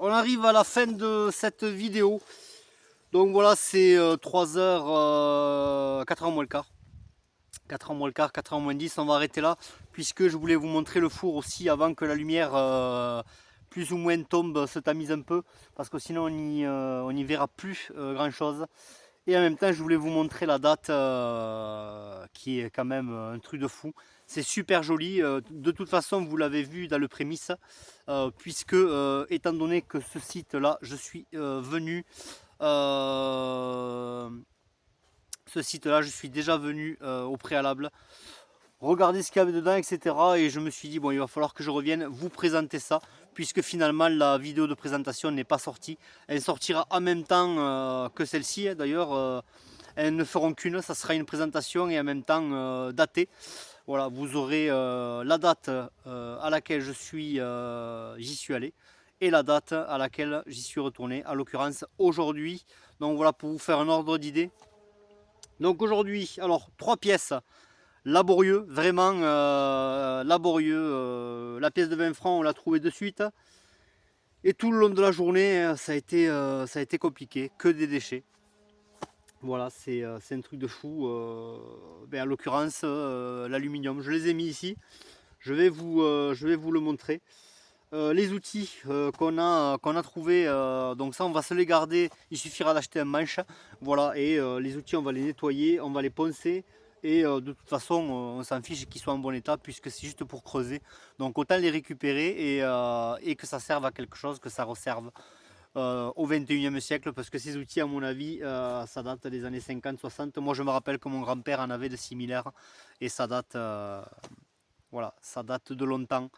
on arrive à la fin de cette vidéo. Donc voilà, c'est 3h, 4h moins le quart. 4h moins le quart, 4h moins 10, on va arrêter là, puisque je voulais vous montrer le four aussi avant que la lumière plus ou moins tombe, se tamise un peu, parce que sinon on n'y verra plus grand chose. Et en même temps, je voulais vous montrer la date qui est quand même un truc de fou. C'est super joli. De toute façon, vous l'avez vu dans le prémisse, puisque étant donné que ce site-là, je suis venu. Ce site-là, je suis déjà venu au préalable. Regardez ce qu'il y avait dedans, etc. Et je me suis dit, bon, il va falloir que je revienne vous présenter ça, puisque finalement la vidéo de présentation n'est pas sortie. Elle sortira en même temps que celle-ci. D'ailleurs, elles ne feront qu'une, ça sera une présentation et en même temps datée. Voilà, vous aurez la date à laquelle j'y suis allé et la date à laquelle j'y suis retourné, à l'occurrence aujourd'hui. Donc voilà, pour vous faire un ordre d'idée. Donc aujourd'hui, alors 3 pièces. Laborieux, vraiment laborieux. La pièce de 20 francs, on l'a trouvée de suite. Et tout le long de la journée, ça a été compliqué, que des déchets. Voilà, c'est un truc de fou. En l'occurrence, l'aluminium, je les ai mis ici. Je vais vous le montrer. Les outils qu'on a trouvés, donc ça on va se les garder. Il suffira d'acheter un manche. Voilà, et les outils on va les nettoyer, on va les poncer. Et de toute façon, on s'en fiche qu'ils soient en bon état puisque c'est juste pour creuser. Donc autant les récupérer et que ça serve à quelque chose, que ça resserve au 21e siècle. Parce que ces outils, à mon avis, ça date des années 50-60. Moi, je me rappelle que mon grand-père en avait de similaires. Et ça date, voilà, ça date de longtemps.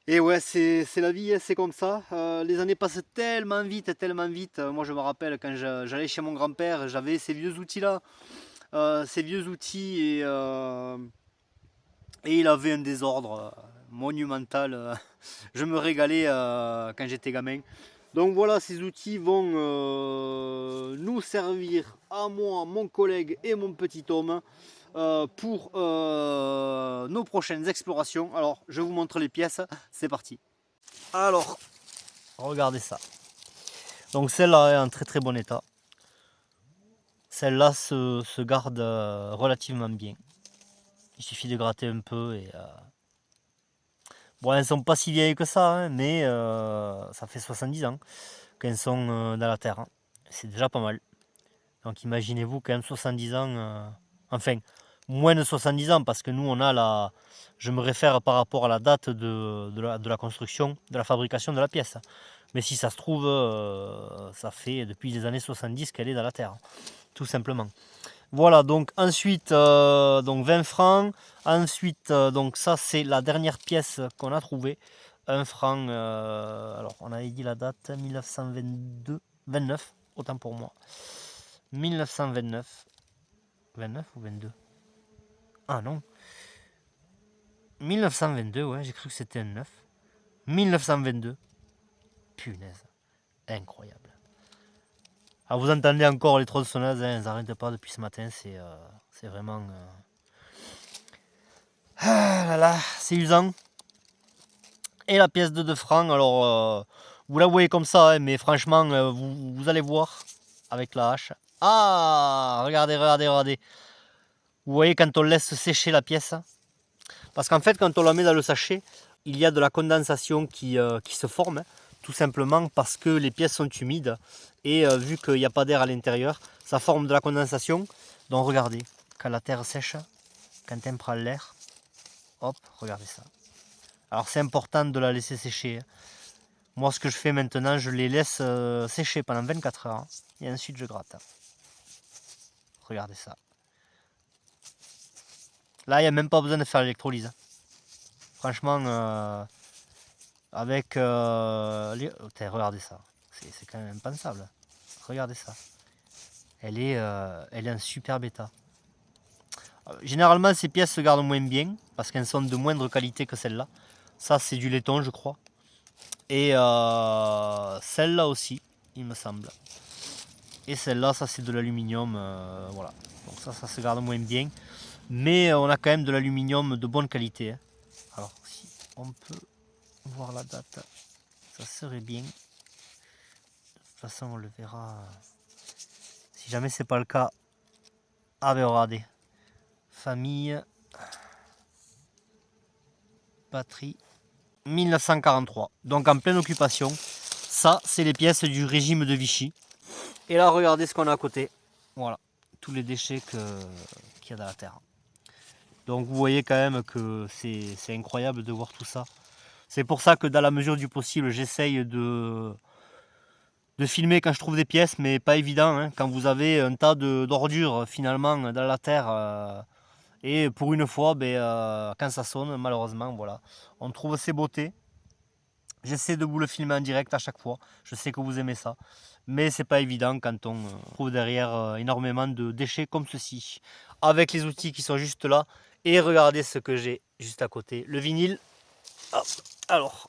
Et ouais, c'est la vie, c'est comme ça. Les années passent tellement vite, tellement vite. Moi, je me rappelle quand j'allais chez mon grand-père, j'avais ces vieux outils-là. Et il avait un désordre monumental. Je me régalais quand j'étais gamin. Donc voilà, ces outils vont nous servir à moi, mon collègue et mon petit homme pour nos prochaines explorations. Alors, je vous montre les pièces, c'est parti. Alors, regardez ça. Donc celle-là est en très très bon état. Celle-là se garde relativement bien. Il suffit de gratter un peu et... Bon, elles ne sont pas si vieilles que ça, hein, mais ça fait 70 ans qu'elles sont dans la terre. Hein. C'est déjà pas mal. Donc imaginez-vous quand même 70 ans... enfin, moins de 70 ans, parce que nous, on a la... Je me réfère par rapport à la date de la construction, de la fabrication de la pièce. Mais si ça se trouve, ça fait depuis les années 70 qu'elle est dans la terre. Tout simplement. Voilà, donc ensuite, donc 20 francs. Ensuite, donc ça, c'est la dernière pièce qu'on a trouvée. 1 franc, alors on avait dit la date, 1922, 29, autant pour moi. 1929. 29 ou 22? Ah non. 1922, ouais, j'ai cru que c'était un 9. 1922. Punaise. Incroyable. Ah, vous entendez encore les tronçonneuses, hein, elles n'arrêtent pas depuis ce matin, c'est vraiment... Ah là là, c'est usant. Et la pièce de 2 francs, alors vous la voyez comme ça, hein, mais franchement, vous allez voir avec la hache. Ah, regardez, regardez, regardez. Vous voyez quand on laisse sécher la pièce, parce qu'en fait, quand on la met dans le sachet, il y a de la condensation qui se forme, hein, tout simplement parce que les pièces sont humides et vu qu'il n'y a pas d'air à l'intérieur, ça forme de la condensation. Donc regardez, quand la terre sèche, quand elle prend l'air, hop, regardez ça. Alors c'est important de la laisser sécher. Moi ce que je fais maintenant, je les laisse sécher pendant 24 heures et ensuite je gratte. Regardez ça. Là il n'y a même pas besoin de faire l'électrolyse. Franchement, avec... regardez ça. C'est quand même impensable. Regardez ça. Elle est en superbe état. Généralement ces pièces se gardent moins bien parce qu'elles sont de moindre qualité que celle-là. Ça c'est du laiton je crois. Et celle-là aussi, il me semble. Et celle-là, ça c'est de l'aluminium. Voilà. Donc ça se garde moins bien. mais on a quand même de l'aluminium de bonne qualité. Hein. Alors si on peut voir la date, ça serait bien. De toute façon on le verra. Si jamais c'est pas le cas, ah ben regardez, famille, batterie, 1943, donc en pleine occupation. Ça c'est les pièces du régime de Vichy. Et là regardez ce qu'on a à côté, voilà, tous les déchets qu'il y a dans la terre. Donc vous voyez quand même que c'est incroyable de voir tout ça. C'est pour ça que dans la mesure du possible, j'essaye de filmer quand je trouve des pièces, mais pas évident, hein, quand vous avez un tas d'ordures finalement dans la terre. Et pour une fois, quand ça sonne, malheureusement, voilà, on trouve ces beautés. J'essaie de vous le filmer en direct à chaque fois. Je sais que vous aimez ça. Mais c'est pas évident quand on trouve derrière énormément de déchets comme ceci. Avec les outils qui sont juste là. Et regardez ce que j'ai juste à côté. Le vinyle. Hop. Alors,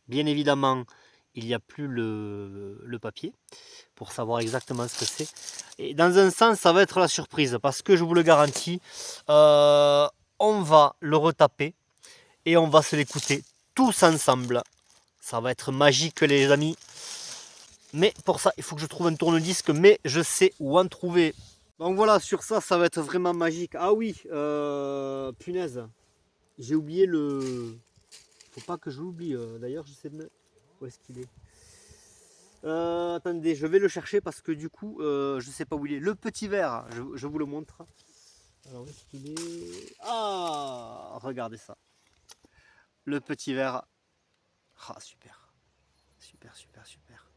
bien évidemment, il n'y a plus le papier pour savoir exactement ce que c'est. Et dans un sens, ça va être la surprise parce que je vous le garantis, on va le retaper et on va se l'écouter tous ensemble. Ça va être magique les amis. Mais pour ça, il faut que je trouve un tourne-disque, mais je sais où en trouver. Donc voilà, sur ça, ça va être vraiment magique. Ah oui, punaise, j'ai oublié le... Faut pas que je l'oublie, d'ailleurs je sais même où est-ce qu'il est. Attendez, je vais le chercher parce que du coup, je sais pas où il est. Le petit verre, je vous le montre. Alors où est-ce qu'il est? Ah, regardez ça. Le petit verre. Ah, super. Super, super, super.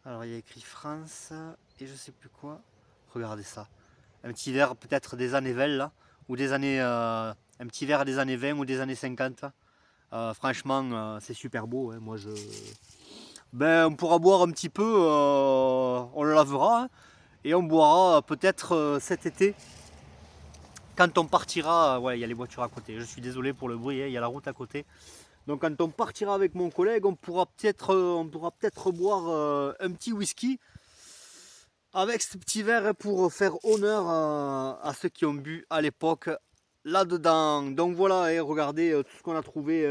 Alors il y a écrit France et je sais plus quoi. Regardez ça. Un petit verre peut-être des années 20 là. Ou des années... un petit verre des années 20 ou des années 50. Franchement, c'est super beau. Hein. Moi, on pourra boire un petit peu. On le lavera. Hein, et on boira peut-être cet été. Quand on partira... ouais, il y a les voitures à côté. Je suis désolé pour le bruit. Hein, il y a la route à côté. Donc quand on partira avec mon collègue, on pourra peut-être boire un petit whisky avec ce petit verre pour faire honneur à ceux qui ont bu à l'époque là-dedans. Donc voilà, et regardez tout ce qu'on a trouvé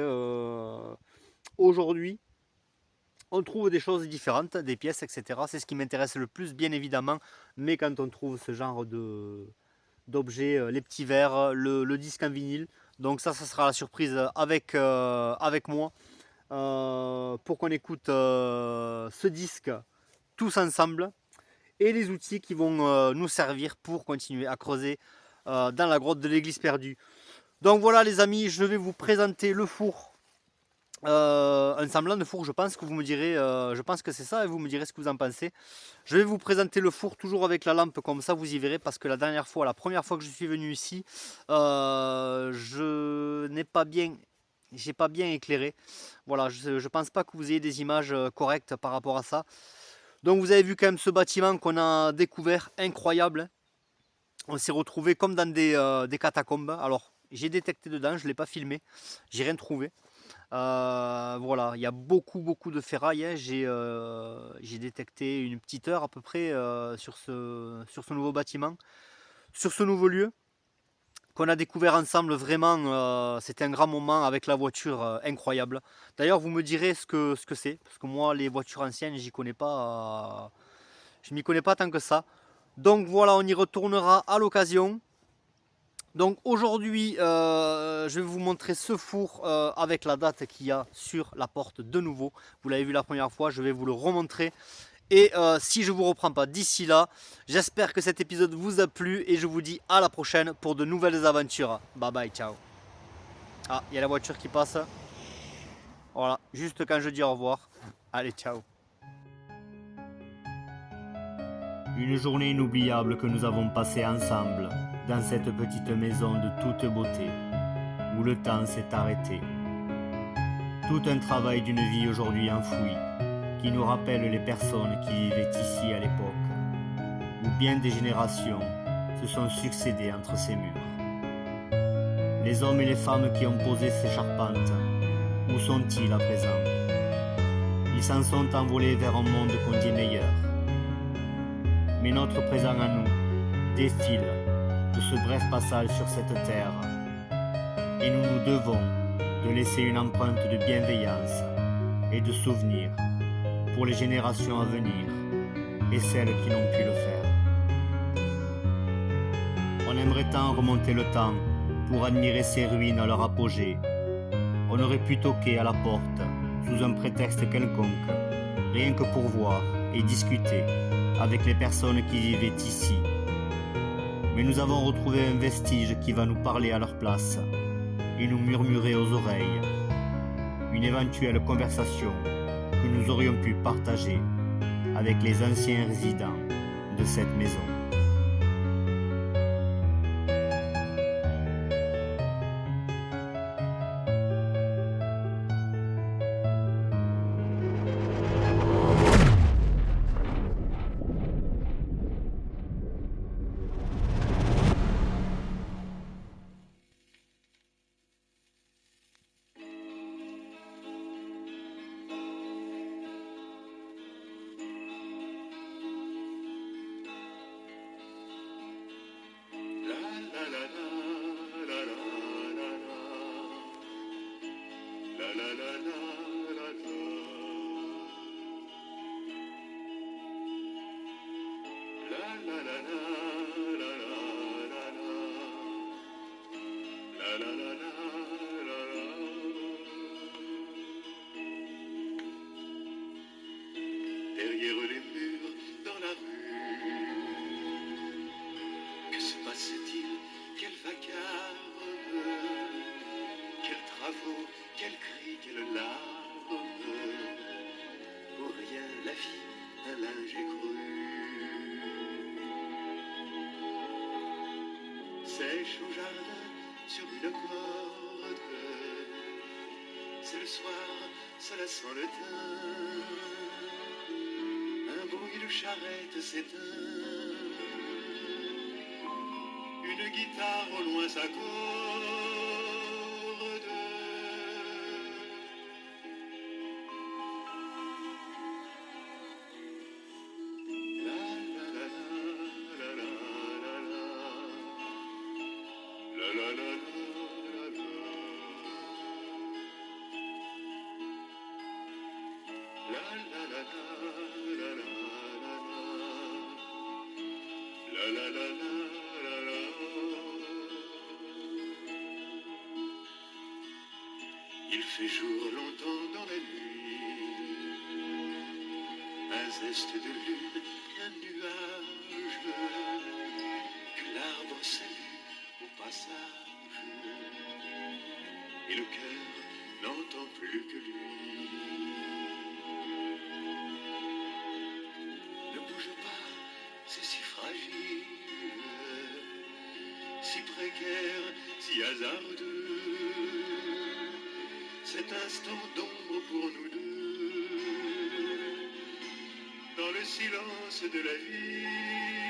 aujourd'hui. On trouve des choses différentes, des pièces, etc. C'est ce qui m'intéresse le plus, bien évidemment. Mais quand on trouve ce genre d'objets, les petits verres, le disque en vinyle, donc ça sera la surprise avec moi pour qu'on écoute ce disque tous ensemble et les outils qui vont nous servir pour continuer à creuser dans la grotte de l'église perdue. Donc voilà les amis, je vais vous présenter le four, un semblant de four, je pense que vous me direz, je pense que c'est ça et vous me direz ce que vous en pensez. Je vais vous présenter le four toujours avec la lampe, comme ça vous y verrez, parce que la première fois que je suis venu ici, j'ai pas bien éclairé. Voilà, je pense pas que vous ayez des images correctes par rapport à ça. Donc vous avez vu quand même ce bâtiment qu'on a découvert, incroyable. On s'est retrouvé comme dans des catacombes. Alors j'ai détecté dedans, je ne l'ai pas filmé, j'ai rien trouvé. Voilà, il y a beaucoup de ferraille. Hein. J'ai détecté une petite heure à peu près sur ce nouveau bâtiment, sur ce nouveau lieu qu'on a découvert ensemble. Vraiment, c'était un grand moment avec la voiture, incroyable. D'ailleurs, vous me direz ce que c'est, parce que moi, les voitures anciennes, j'y connais pas, je m'y connais pas tant que ça. Donc voilà, on y retournera à l'occasion. Donc aujourd'hui, je vais vous montrer ce four avec la date qu'il y a sur la porte de nouveau. Vous l'avez vu la première fois, je vais vous le remontrer. Et si je ne vous reprends pas d'ici là, j'espère que cet épisode vous a plu et je vous dis à la prochaine pour de nouvelles aventures. Bye bye, ciao. Ah, il y a la voiture qui passe. Voilà, juste quand je dis au revoir. Allez, ciao. Une journée inoubliable que nous avons passée ensemble dans cette petite maison de toute beauté, où le temps s'est arrêté. Tout un travail d'une vie aujourd'hui enfouie, qui nous rappelle les personnes qui vivaient ici à l'époque, où bien des générations se sont succédées entre ces murs. Les hommes et les femmes qui ont posé ces charpentes, où sont-ils à présent? Ils s'en sont envolés vers un monde qu'on dit meilleur. Mais notre présent à nous, défile de ce bref passage sur cette terre. Et nous nous devons de laisser une empreinte de bienveillance et de souvenir pour les générations à venir et celles qui n'ont pu le faire. On aimerait tant remonter le temps pour admirer ces ruines à leur apogée. On aurait pu toquer à la porte sous un prétexte quelconque, rien que pour voir et discuter avec les personnes qui vivaient ici. Mais nous avons retrouvé un vestige qui va nous parler à leur place et nous murmurer aux oreilles une éventuelle conversation que nous aurions pu partager avec les anciens résidents de cette maison. Derrière les murs, dans la rue, que se passe-t-il? Quel vacarme, quels travaux, quels cris, quelles larmes. Pour rien la vie, un linge écru sèche au jardin sur une corde. C'est le soir, cela sent le thym. Un bruit de charrette s'éteint. Une guitare au loin s'accorde. La la la la la la la la la la la la. La la la la la la la la la la. Il fait jour longtemps dans la nuit, un zeste de lune, un nuage, que l'arbre salue au passage, et le cœur n'entend plus que lui. Ne bouge pas, c'est si fragile, si précaire, si hasardeux. Cet instant d'ombre pour nous deux, dans le silence de la vie.